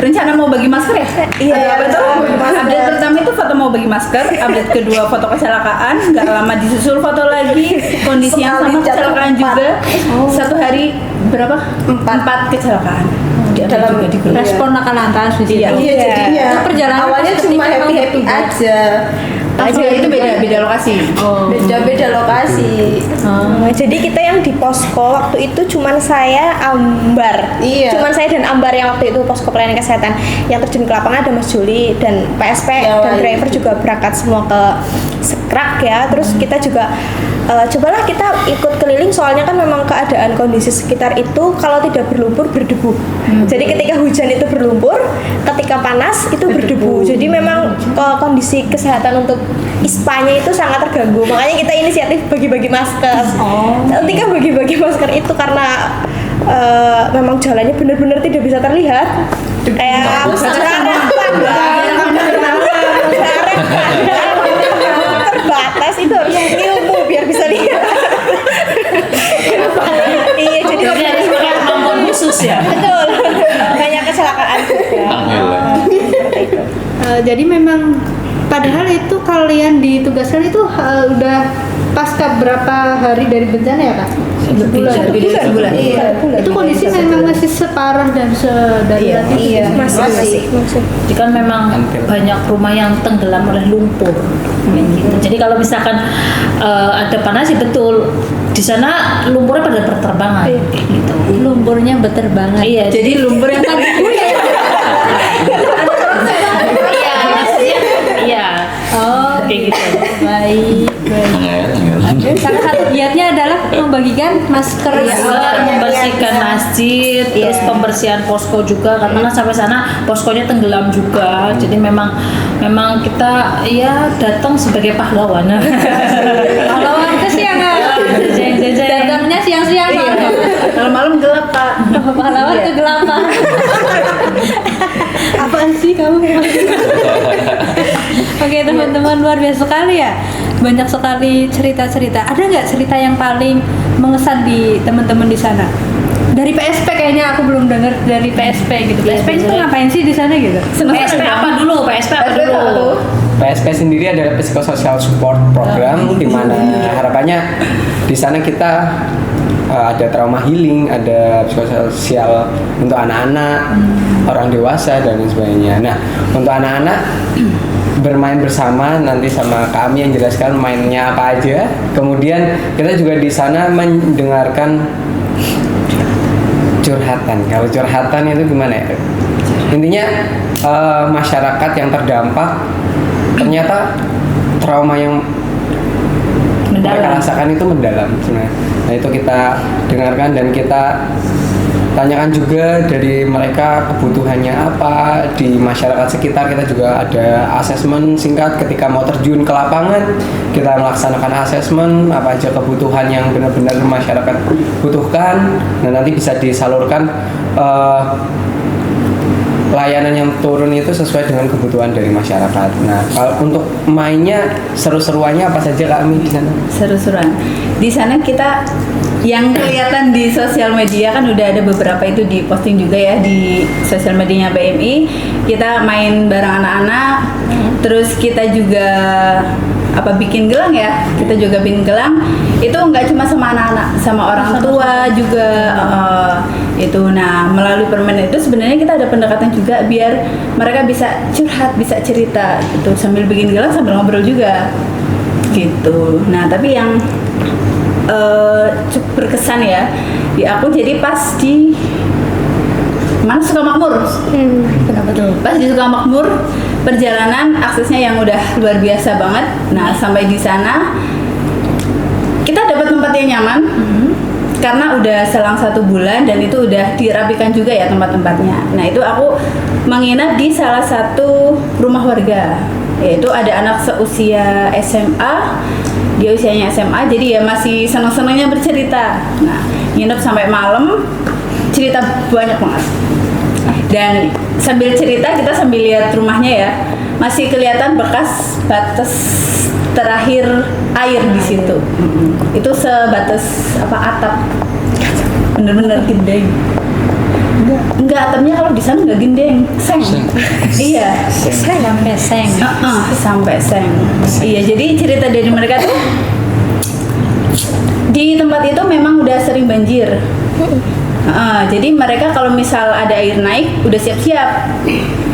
rencana mau bagi masker ya? Iya, Ada apa tuh? bagi masker. Update pertama itu foto mau bagi masker, update kedua foto kecelakaan, nggak lama disusul foto lagi kondisi yang Sekali sama jatuh kecelakaan 4. juga. Satu hari berapa? 4 kecelakaan. Dalam juga di grup. Respon laka lantas di situ. Iya. Iya, jadinya Itu perjalanan awalnya pas cuma ketika happy kamu aja. Itu beda lokasi. Beda lokasi. Jadi kita yang di posko waktu itu cuman saya, Ambar. Iya. Cuman saya dan Ambar yang waktu itu posko pelayanan kesehatan. Yang terjun ke lapangan ada Mas Juli dan PSP Ya, dan Wali. driver juga berangkat semua ke Sekrak ya. Terus kita juga cobalah kita ikut keliling soalnya kan memang keadaan kondisi sekitar itu kalau tidak berlumpur berdebu. Jadi ketika hujan itu berlumpur, ketika panas itu berdebu. Jadi memang kondisi kesehatan untuk ISPA-nya itu sangat terganggu. Makanya kita inisiatif bagi-bagi masker. Ketika bagi-bagi masker itu karena memang jalannya benar-benar tidak bisa terlihat. Kayak terbatas itu harus ilmu biar bisa lihat. Iya, jadi Jadi harus pakai kemampuan khusus ya. betul. Banyak kecelakaan juga. Seperti itu. Jadi memang padahal itu kalian ditugaskan itu udah pasca berapa hari dari bencana ya Kak? Sebulan. Iya. Itu kondisi memang masih separah dan sedarurat itu. Iya, masih. Jadi kan memang banyak rumah yang tenggelam oleh lumpur. Kayak gitu. Jadi kalau misalkan ada panas ya betul di sana lumpurnya pada berterbangan kayak gitu. Lumpurnya berterbangan. Iya, Jadi lumpur yang tadi iya maksudnya iya. Oh, Kayak gitu. baik. Salah satu giatnya adalah membagikan masker. Membersihkan masjid, terus pembersihan posko juga karena kan sampai sana poskonya tenggelam juga. Jadi memang kita ya datang sebagai pahlawan. Pahlawan kesiangan. Datangnya siang-siang. malam-malam gelap Pak. Pahlawan kegelapan. Apaan sih kamu? Oke teman-teman, luar biasa sekali ya. Banyak sekali cerita-cerita. Ada nggak cerita yang paling mengesan di teman-teman di sana? Dari PSP kayaknya aku belum dengar dari PSP gitu. PSP itu ngapain sih di sana gitu? PSP apa dulu? PSP apa dulu? PSP sendiri adalah Psychosocial Support Program di mana harapannya di sana kita ada trauma healing, ada psikososial untuk anak-anak, orang dewasa dan lain sebagainya. Nah, untuk anak-anak bermain bersama nanti sama kami yang jelaskan mainnya apa aja. Kemudian kita juga di sana mendengarkan curhatan. Kalau curhatan itu gimana ya? Intinya masyarakat yang terdampak ternyata trauma yang mereka rasakan itu mendalam sebenarnya. Nah itu kita dengarkan dan kita tanyakan juga dari mereka kebutuhannya apa di masyarakat sekitar. Kita juga ada asesmen singkat ketika mau terjun ke lapangan, kita melaksanakan asesmen apa aja kebutuhan yang benar-benar masyarakat butuhkan, dan nanti bisa disalurkan layanan yang turun itu sesuai dengan kebutuhan dari masyarakat. Nah, kalau untuk mainnya seru-seruannya apa saja Kak Ami di sana? Seru-seruan. Di sana kita yang kelihatan di sosial media kan udah ada beberapa itu di posting juga ya di sosial medianya PMI. Kita main bareng anak-anak, terus kita juga bikin gelang ya. Kita juga bikin gelang. Itu nggak cuma sama anak-anak, sama orang tua juga itu. Nah, melalui permainan itu sebenarnya kita ada pendekatan juga biar mereka bisa curhat, bisa cerita gitu sambil bikin gelang sambil ngobrol juga gitu. Nah, tapi yang cukup berkesan ya di aku, jadi pas di mana Sukamakmur. Kenapa tuh? Pas di Sukamakmur perjalanan aksesnya yang udah luar biasa banget. Nah, sampai di sana kita dapat tempat yang nyaman. Karena udah selang 1 bulan dan itu udah dirapikan juga ya tempat-tempatnya. Nah itu aku menginap di salah satu rumah warga, yaitu ada anak seusia SMA, dia usianya SMA, jadi ya masih senang-senangnya bercerita. Nah nginep sampai malam, cerita banyak banget. Dan sambil cerita kita sambil lihat rumahnya ya, masih kelihatan bekas batas terakhir air di situ. Itu sebatas atap. Bener-bener gendeng. Enggak atapnya kalau di sana enggak gendeng, seng. Iya, Sampai seng. Sampai seng. Iya, jadi cerita dari mereka tuh di tempat itu memang udah sering banjir. Jadi mereka kalau misal ada air naik udah siap-siap.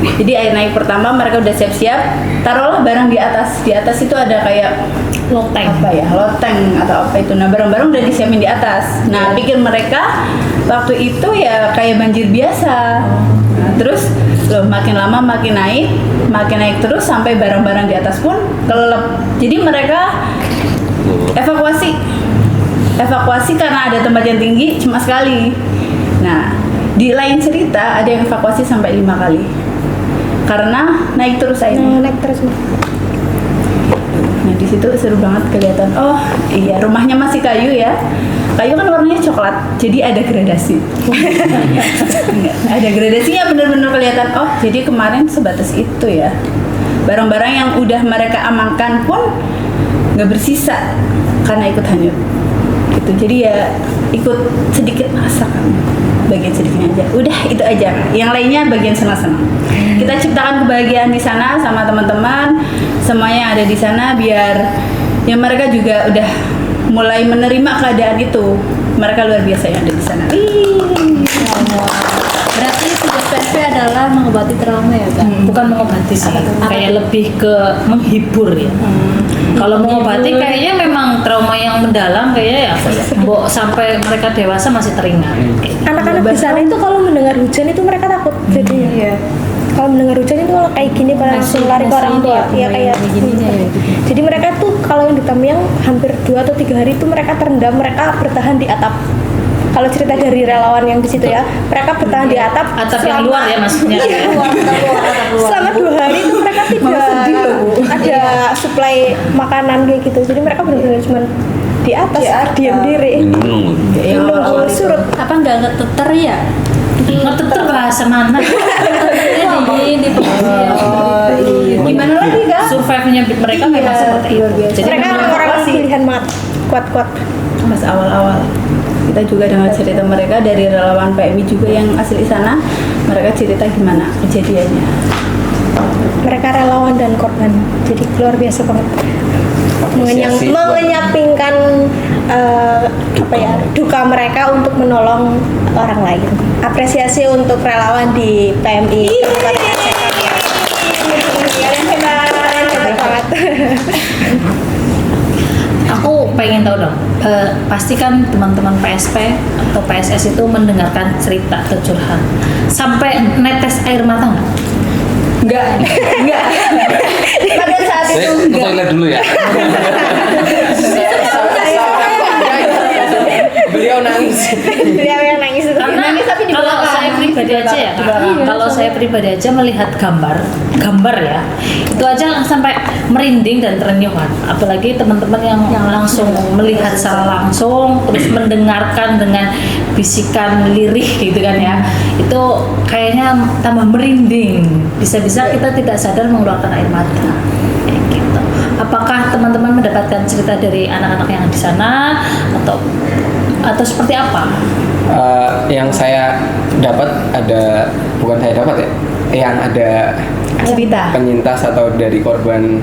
Jadi air naik pertama mereka udah siap-siap, taruhlah barang di atas. Di atas itu ada kayak loteng atau apa itu. Nah barang-barang udah disiapin di atas. Nah pikir mereka waktu itu ya kayak banjir biasa. Nah, terus makin lama makin naik terus sampai barang-barang di atas pun kelelep. Jadi mereka evakuasi karena ada tempat yang tinggi cuma sekali. Nah, di lain cerita ada yang evakuasi sampai 5 kali. Karena naik terus airnya. Naik terus. Nah, di situ seru banget kelihatan. Oh, iya, rumahnya masih kayu ya. Kayu kan warnanya coklat, jadi ada gradasi. Ada gradasinya bener-bener kelihatan. Oh, jadi kemarin sebatas itu ya. Barang-barang yang udah mereka amankan pun nggak bersisa karena ikut hanyut. Gitu. Jadi ya ikut sedikit merasakan bagian sedikitnya aja. Udah itu aja. Yang lainnya bagian senang-senang. Kita ciptakan kebahagiaan di sana sama teman-teman, semuanya yang ada di sana biar ya mereka juga udah mulai menerima keadaan itu. Mereka luar biasa yang ada di sana. Berarti tugas PSP adalah mengobati trauma ya kan? Bukan mengobati sih, kayak lebih ke menghibur ya. Kalau mengobati kayaknya memang trauma yang mendalam kayaknya ya, mbok sampai mereka dewasa masih teringat. Anak-anak di sana itu kalau mendengar hujan itu mereka takut. Jadi kalau mendengar hujan itu kalau kayak gini pada langsung lari ke orang tua. Iya kayak gininya ya. Jadi mereka tuh kalau yang di Tamiang hampir 2 atau 3 hari itu mereka terendam, mereka bertahan di atap. Kalau cerita dari relawan yang di situ ya, mereka bertahan di atap. Atap yang luar ya maksudnya. Iya, luar. Selama 2 hari itu mereka tidak ada suplai makanan kayak gitu. Jadi mereka benar-benar cuma di atas, diam diri. Nunggu surut. Apa nggak ngeteter ya? Ngeteter bahasa mana? Gimana lagi Kak? Survive-nya mereka memang seperti itu. Jadi Mereka orang pilihan mat kuat-kuat. Pas awal-awal kita juga dengar cerita mereka dari relawan PMI juga yang asli sana. Mereka cerita gimana kejadiannya. Mereka relawan dan korban, jadi luar biasa banget. Menyampingkan duka mereka untuk menolong orang lain. Apresiasi untuk relawan di PMI. Kalian hebat banget. aku pengen tahu dong, pasti kan teman-teman PSP atau PSS itu mendengarkan cerita atau curhat sampai netes air mata nggak? Enggak. Pada saat Saya itu ke enggak. toilet dulu ya. Beliau nangis. Beliau yang nangis itu. Karena Nangis tapi di kalau belakang. saya pribadi aja ya, Di Kak, belakang. kalau saya pribadi aja melihat gambar ya, itu aja sampai merinding dan terenyuh kan. Apalagi teman-teman yang langsung melihat secara langsung, terus mendengarkan dengan bisikan lirih gitu kan ya, itu kayaknya tambah merinding. Bisa-bisa kita tidak sadar mengeluarkan air mata. Kayak gitu. Apakah teman-teman mendapatkan cerita dari anak-anak yang di sana atau seperti apa? Yang saya dapat bukan saya dapat ya, yang ada Cerita. penyintas atau dari korban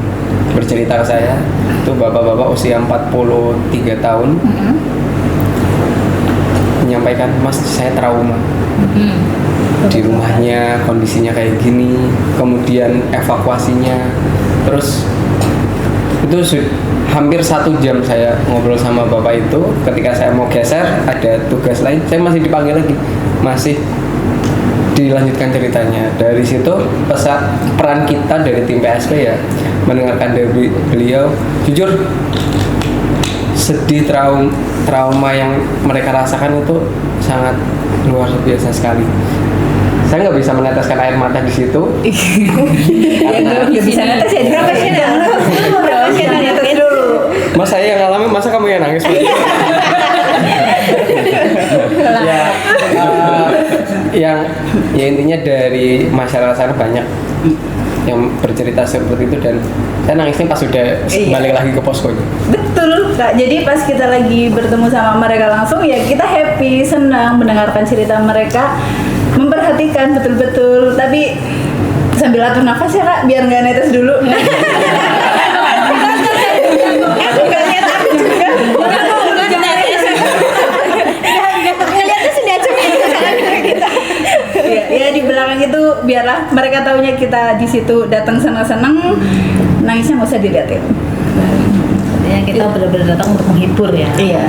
bercerita ke saya itu bapak-bapak usia 43 tahun menyampaikan, Mas, saya trauma di rumahnya, kondisinya kayak gini, kemudian evakuasinya, terus itu hampir 1 jam saya ngobrol sama bapak itu. Ketika saya mau geser ada tugas lain, saya masih dipanggil lagi, masih dilanjutkan ceritanya. Dari situ peran kita dari tim PSP ya mendengarkan dari beliau. Jujur sedih, trauma yang mereka rasakan itu sangat luar biasa sekali. Saya nggak bisa meneteskan air mata di situ. Nggak bisa netes ya, profesional. Profesional netes dulu. Mas, saya yang ngalamin, masa kamu yang nangis? Ya, ya intinya dari masyarakat sana banyak yang bercerita seperti itu, dan saya nangisnya pas sudah balik lagi ke posko. Betul, Kak. Jadi pas kita lagi bertemu sama mereka langsung, ya kita happy, senang mendengarkan cerita mereka, memperhatikan betul-betul. Tapi sambil atur nafas ya, Kak, biar nggak netes dulu. Aku nggak lihat, aku juga. Ngeliatnya sini aja kita. Ya di belakang itu biarlah mereka taunya kita di situ datang senang-senang, nangisnya nggak usah dilihatin. Ya kita benar-benar datang untuk menghibur ya. Iya.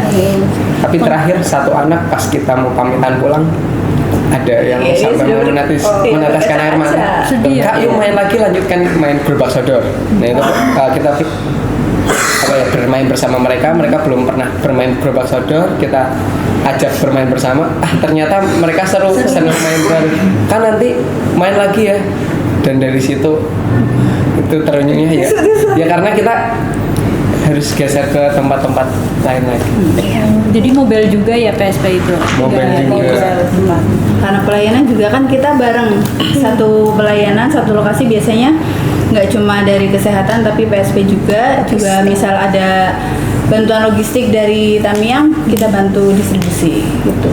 Tapi terakhir satu anak pas kita mau pamitan pulang, ada yang Iya, sampai iya, mau meneteskan air mata. Sedih ya? Kak, yuk main lagi, lanjutkan main gerobak sodor. Nah itu kita bermain bersama mereka belum pernah bermain gerobak sodor, kita ajak bermain bersama. Ternyata mereka senang main baru. Kan nanti main lagi ya. Dan dari situ itu terenyuhnya ya karena kita harus geser ke tempat-tempat lain lagi. Jadi mobile juga ya PSP itu. Mobile juga. Karena pelayanan juga kan kita bareng, satu pelayanan, satu lokasi biasanya nggak cuma dari kesehatan tapi PSP juga misal ada bantuan logistik dari Tamiang, kita bantu distribusi gitu.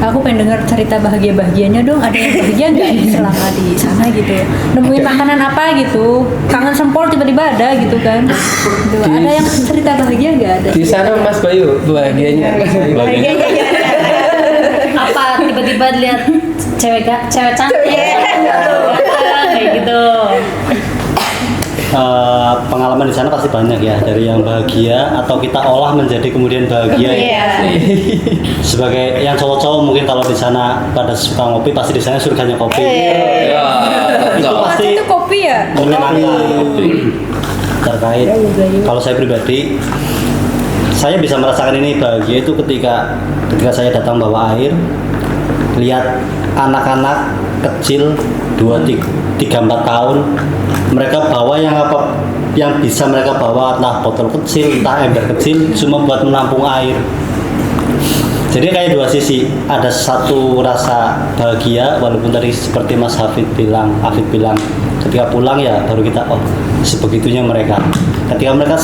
Aku pengen dengar cerita bahagia-bahagianya dong. Ada yang bahagia nggak selama di sana gitu? Nemuin makanan apa gitu? Kangen sempol tiba-tiba ada gitu kan? Gitu. Ada yang cerita bahagia nggak ada? Di sana Mas Bayu bahagianya. Apa tiba-tiba lihat cewek cantik kayak gitu. Pengalaman di sana pasti banyak ya, dari yang bahagia atau kita olah menjadi kemudian bahagia. Sebagai yang cowok-cowok mungkin kalau di sana pada suka ngopi, pasti di sana surganya kopi. Ya, Itu pasti Itu kopi ya? terkait. Kalau saya pribadi, saya bisa merasakan ini bahagia itu ketika saya datang bawa air, lihat anak-anak kecil 2-3-4 tahun, mereka bawa yang bisa mereka bawa, entah botol kecil, entah ember kecil, cuma buat menampung air. Jadi kayak dua sisi, ada satu rasa bahagia, walaupun tadi seperti Mas Afid bilang, ketika pulang ya baru kita, oh sebegitunya mereka. Ketika mereka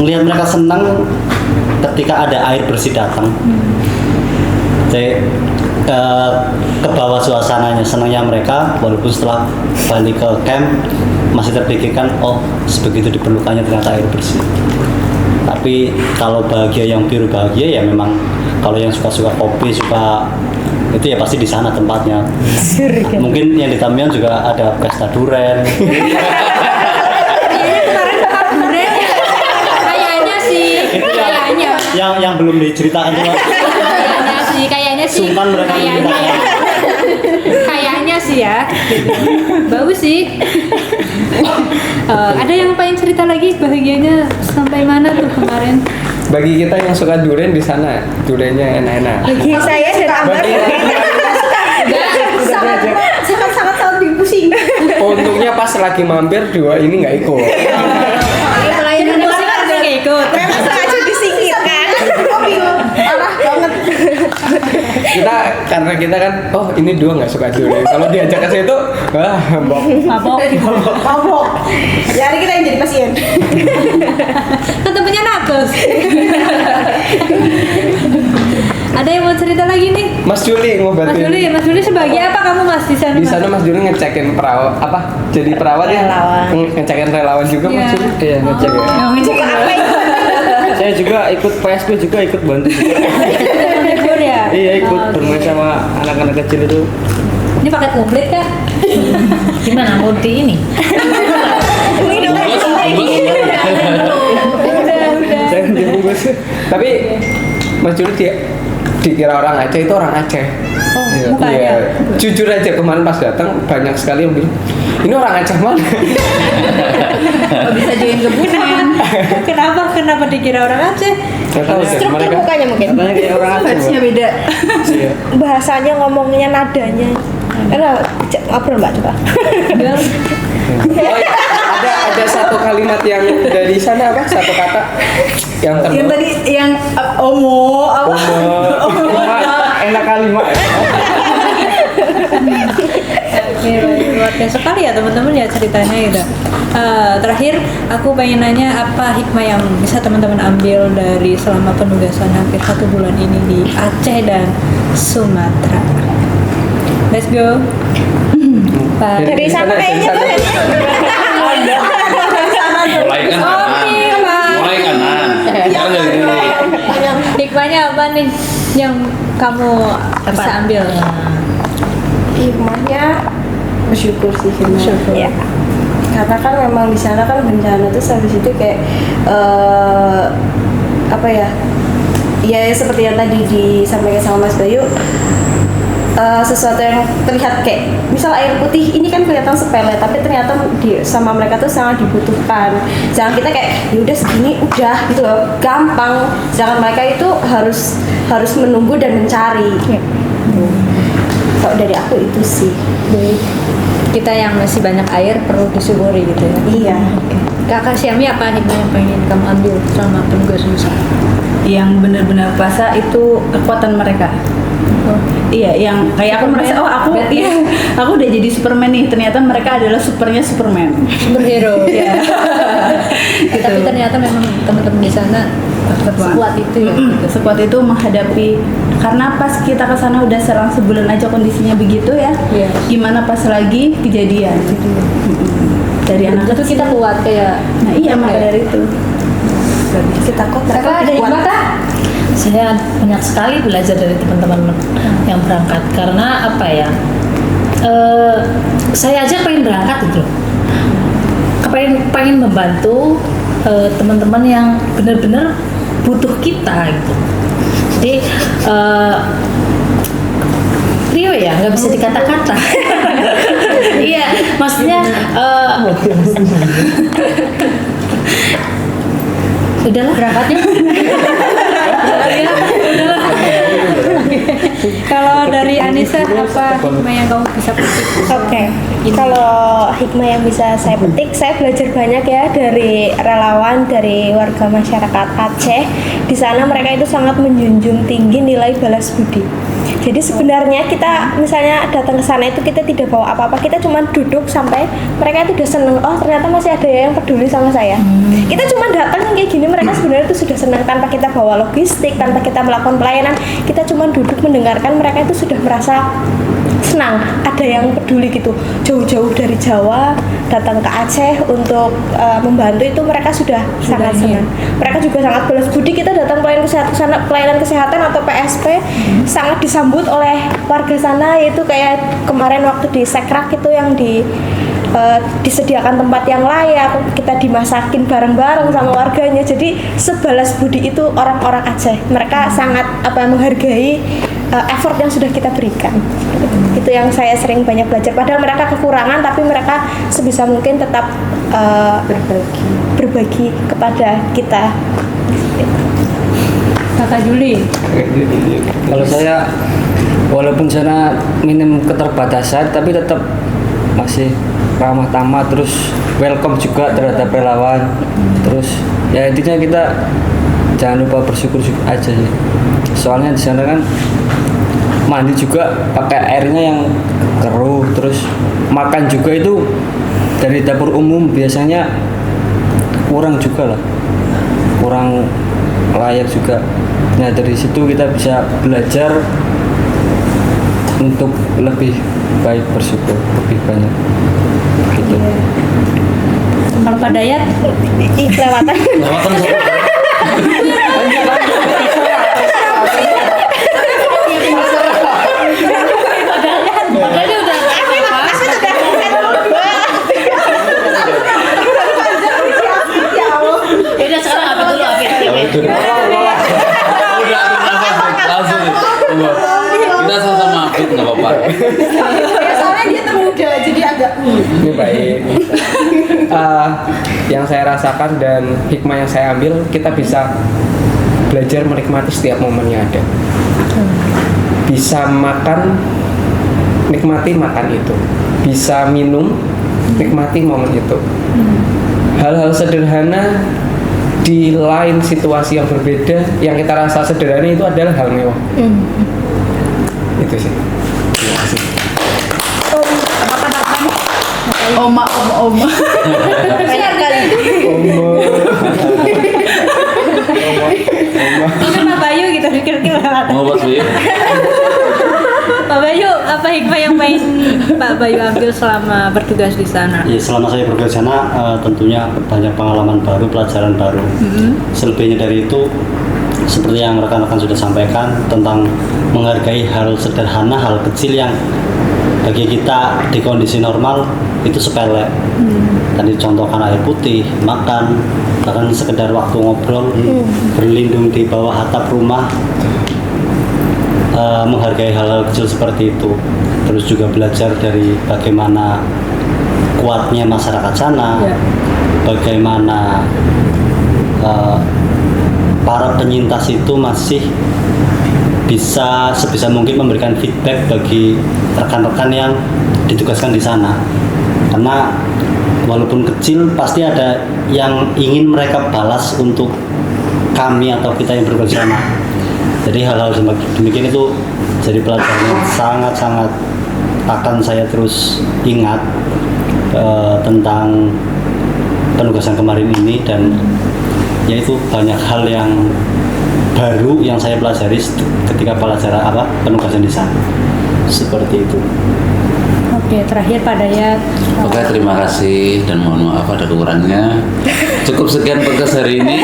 melihat mereka senang ketika ada air bersih datang. Jadi ke bawah suasananya, senangnya mereka, walaupun setelah balik ke camp masih terpikirkan, oh sebegitu diperlukannya ternyata air bersih. Tapi kalau bahagia yang biru bahagia ya memang kalau yang suka kopi, suka itu ya pasti di sana tempatnya. Mungkin yang di Tamiang juga ada pesta duren. Kayaknya kemarin Pak Duren kayaknya si yang belum diceritakan cuma Kayaknya sih, Sultan mereka kayaknya sih ya. Bagus sih. Ada yang pengen cerita lagi bahagianya sampai mana tuh kemarin? Bagi kita yang suka durian di sana, duriannya enak-enak. Bagi saya dan Ambar sangat pusing. Untungnya pas lagi mampir dua ini nggak ikut. Pelayanan musik kan nggak ikut. memang sengaja disingkirkan. Parah banget. Karena kita kan, oh ini dua nggak suka durian. Kalau diajak ke situ, Mabok. Mabok. Ya hari kita yang jadi pasien. Kan temennya nakes. Ada yang mau cerita lagi nih? Mas Juli Mas Juli sebagai apa kamu Mas di sana? Di sana Mas Juli ngecekin perawat apa? Jadi perawat ya? Ngecekin relawan juga Mas Iya. Juli. Iya, ngecek ya. Saya juga ikut PSP juga ikut bantu. Libur ya? Iya ikut Oh, bermain sama anak-anak kecil itu. Ini paket komplit kan? Gimana mau di ini? Udah. Jangan dibungkus. Tapi Mas Juli dikira orang Aceh, itu orang Aceh. Oh, Iya. mukanya. Iya. Jujur aja kemarin pas datang banyak sekali yang bilang, ini orang Aceh mana? Kok bisa join kebunan? Kenapa dikira orang Aceh? Gak tahu deh, Struktur mereka mukanya mungkin. Katanya kayak orang Aceh. Harusnya beda. Iya. Bahasanya ngomongnya nadanya. Ngobrol Mbak coba. Oh iya, ada satu kalimat yang dari sana apa? Satu kata yang Yang terbaik. tadi yang omo apa? Enak kalimat. Oke, baik. Luar biasa sekali ya teman-teman ya ceritanya gitu. Terakhir aku pengen nanya apa hikmah yang bisa teman-teman ambil dari selama penugasan hampir 1 bulan ini di Aceh dan Sumatera. Let's go. Pak. Dari sana kayaknya tuh Mulai kan Oke, Pak. Mulai kanan. Sekarang dari kiri. Hikmahnya apa nih yang kamu bisa ambil? Hikmahnya bersyukur sih Bersyukur. Ya. Karena kan memang di sana kan bencana tuh habis itu kayak apa ya? Ya seperti yang tadi disampaikan sama Mas Bayu, sesuatu yang terlihat kayak misal air putih ini kan kelihatan sepele tapi ternyata sama mereka tuh sangat dibutuhkan. Jangan kita kayak ya udah segini udah gitu loh, gampang. Jangan mereka itu harus menunggu dan mencari. Kalau dari aku itu sih. Kita yang masih banyak air perlu disyukuri gitu ya. Iya. Kakak Syami apa hikmah yang pengen kamu ambil selama penugasan di sana? Yang benar-benar puasa itu kekuatan mereka. Iya, yang kayak aku merasa aku udah jadi Superman nih. Ternyata mereka adalah supernya Superman. Superhero. Iya. Gitu. Tapi ternyata memang teman-teman di sana sekuat itu ya. Sekuat itu menghadapi, karena pas kita ke sana udah serang sebulan aja kondisinya begitu ya. Iya. Gimana pas lagi kejadian? Dari anak Itu kita kuat kayak. Nah, iya maka dari itu. Kita kok Kakak ada hikmah kah? Saya banyak sekali belajar dari teman-teman yang berangkat karena apa ya? Saya aja pengen berangkat gitu, pengen membantu teman-teman yang benar-benar butuh kita gitu. Jadi Rio ya nggak bisa dikata-kata. Iya, maksudnya udahlah berangkatnya. Kalau dari Anissa apa hikmah yang kamu bisa petik? Oke, kalau hikmah yang bisa saya petik, saya belajar banyak ya dari relawan, dari warga masyarakat Aceh. Di sana mereka itu sangat menjunjung tinggi nilai balas budi. Jadi sebenarnya kita misalnya datang ke sana itu kita tidak bawa apa-apa, kita cuma duduk sampai mereka itu udah seneng. Oh ternyata masih ada yang peduli sama saya. Kita cuma datang kayak gini, mereka sebenarnya itu sudah senang tanpa kita bawa logistik, tanpa kita melakukan pelayanan. Kita cuma duduk mendengarkan, mereka itu sudah merasa senang. Ada yang peduli gitu, jauh-jauh dari Jawa datang ke Aceh untuk membantu, itu mereka sudah sangat senang. Mereka juga sangat balas budi. Kita datang pelayanan kesehatan atau PSP sangat disambut oleh warga sana, yaitu kayak kemarin waktu di Sekrak itu yang di disediakan tempat yang layak, kita dimasakin bareng-bareng sama warganya. Jadi sebalas budi itu orang-orang Aceh. Mereka sangat menghargai effort yang sudah kita berikan. Itu yang saya sering banyak belajar. Padahal mereka kekurangan, tapi mereka sebisa mungkin tetap berbagi kepada kita. Kakak Juli. Kalau saya walaupun sana minim keterbatasan tapi tetap masih ramah tamah, terus welcome juga terhadap relawan. Terus ya intinya kita jangan lupa bersyukur aja sih. Soalnya di sana kan mandi juga pakai airnya yang keruh, terus makan juga itu dari dapur umum biasanya kurang juga lah, kurang layak juga. Nah dari situ kita bisa belajar untuk lebih baik bersyukur, lebih banyak gitu. Kalau Pak Dayat, Kelewatan. Yaudah sekarang apa dulu? Udah langsung kita sama-sama Afid nggak apa-apa. Soalnya dia termuda jadi agak Ini baik. Yang saya rasakan dan hikmah yang saya ambil, kita bisa belajar menikmati setiap momen yang ada. Bisa makan, nikmati makan itu. Bisa minum, nikmati momen itu. Hal-hal sederhana di lain situasi yang berbeda, yang kita rasa sederhana itu adalah hal mewah. Itu sih. Terima kasih. Oma. Benar kali. mungkin Pak Bayu gitu kira-kira. Mau Pak Bayu? Pak Bayu, apa hikmah yang main Pak Bayu ambil selama bertugas di sana? Ya, selama saya bertugas di sana tentunya banyak pengalaman baru, pelajaran baru. Selebihnya dari itu seperti yang rekan-rekan sudah sampaikan tentang menghargai hal sederhana, hal kecil yang bagi kita di kondisi normal itu sepele. Tadi contohkan air putih, makan, bahkan sekedar waktu ngobrol, berlindung di bawah atap rumah, menghargai hal-hal kecil seperti itu. Terus juga belajar dari bagaimana kuatnya masyarakat sana, bagaimana para penyintas itu masih bisa sebisa mungkin memberikan feedback bagi rekan-rekan yang ditugaskan di sana. Karena walaupun kecil pasti ada yang ingin mereka balas untuk kami atau kita yang bertugas di sana. Jadi hal-hal demikian itu jadi pelajaran yang sangat-sangat akan saya terus ingat tentang penugasan kemarin ini, dan yaitu banyak hal yang baru yang saya pelajari ketika penugasan di sana. Seperti itu. Oke, terakhir Pak Dayat. Oke, terima kasih dan mohon maaf ada kekurangannya. Cukup sekian podcast hari ini.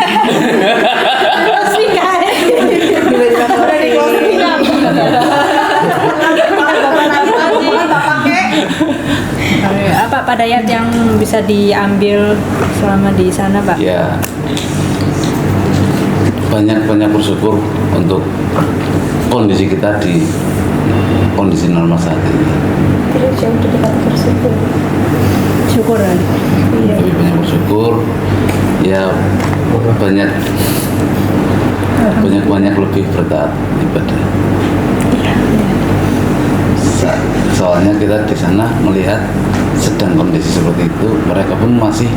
Apa Pak Dayat yang bisa diambil selama di sana, Pak? Ya, banyak bersyukur untuk kondisi kita di kondisi normal saat ini. Terus jauh di dekat bersyukur. Syukur kan? Lebih banyak bersyukur, ya banyak lebih bertaat ibadah. Soalnya kita di sana melihat sedang kondisi seperti itu, mereka pun masih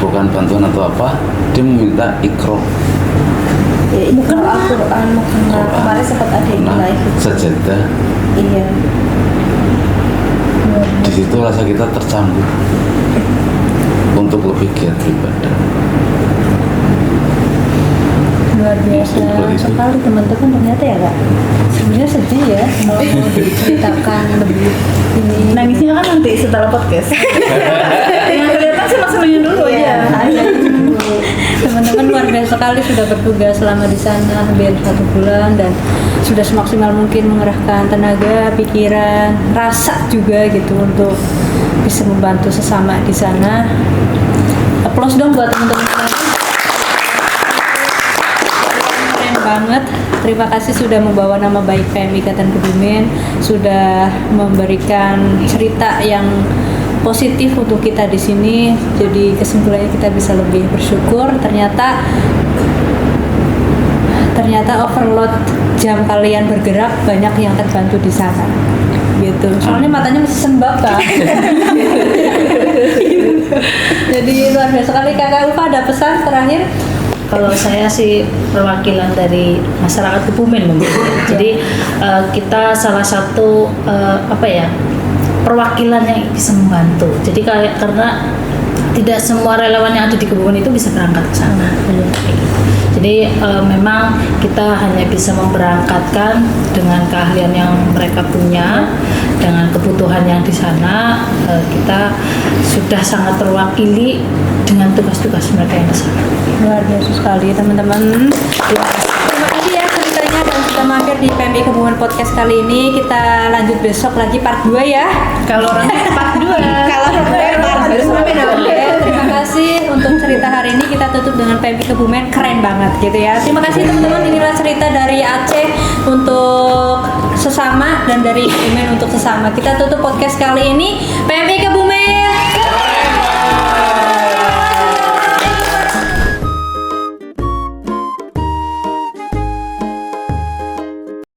bukan bantuan atau apa, dia meminta ikro. ya, bukan Al-Quran, kemarin sempat ada yang live. Sajadah. Iya. Di situ rasa kita tercambuk untuk lebih giat beribadah. Luar biasa sekali teman-teman ternyata ya Kak. Sebenarnya sedih ya kalau mau diceritakan lebih ini. Nangisnya kan nanti setelah podcast. Yang kelihatan sekarang senang-senangnya dulu Iya. aja. Teman-teman luar biasa sekali sudah bertugas selama di sana hampir 1 bulan dan sudah semaksimal mungkin mengerahkan tenaga, pikiran, rasa juga gitu untuk bisa membantu sesama di sana. Aplaus dong buat teman-teman semua. Keren banget. Terima kasih sudah membawa nama baik PMI Kabupaten Kebumen, sudah memberikan cerita yang positif untuk kita di sini. Jadi kesimpulannya kita bisa lebih bersyukur. Ternyata overload jam kalian bergerak banyak yang terbantu di sana. Gitu. Soalnya matanya masih sembab kan. Jadi luar biasa sekali. Kakak Ulfa ada pesan terakhir? Kalau saya sih perwakilan dari masyarakat Kebumen mungkin. Jadi kita salah satu perwakilan yang bisa membantu. Jadi karena tidak semua relawan yang ada di Kebumen itu bisa berangkat ke sana. Jadi memang kita hanya bisa memberangkatkan dengan keahlian yang mereka punya, dengan kebutuhan yang di sana. Kita sudah sangat terwakili dengan tugas-tugas mereka yang di sana. Luar biasa sekali teman-teman. Terima kasih ya ceritanya dan sudah mampir di PMI Kebumen Podcast kali ini. Kita lanjut besok lagi part 2 ya. Kalau orang part 2, Kalau Terima kasih untuk cerita hari ini. Kita tutup dengan PMI Kebumen, keren banget gitu ya. Terima kasih teman-teman. Inilah cerita dari Aceh untuk sesama dan dari Kebumen untuk sesama. Kita tutup podcast kali ini. PMI Kebumen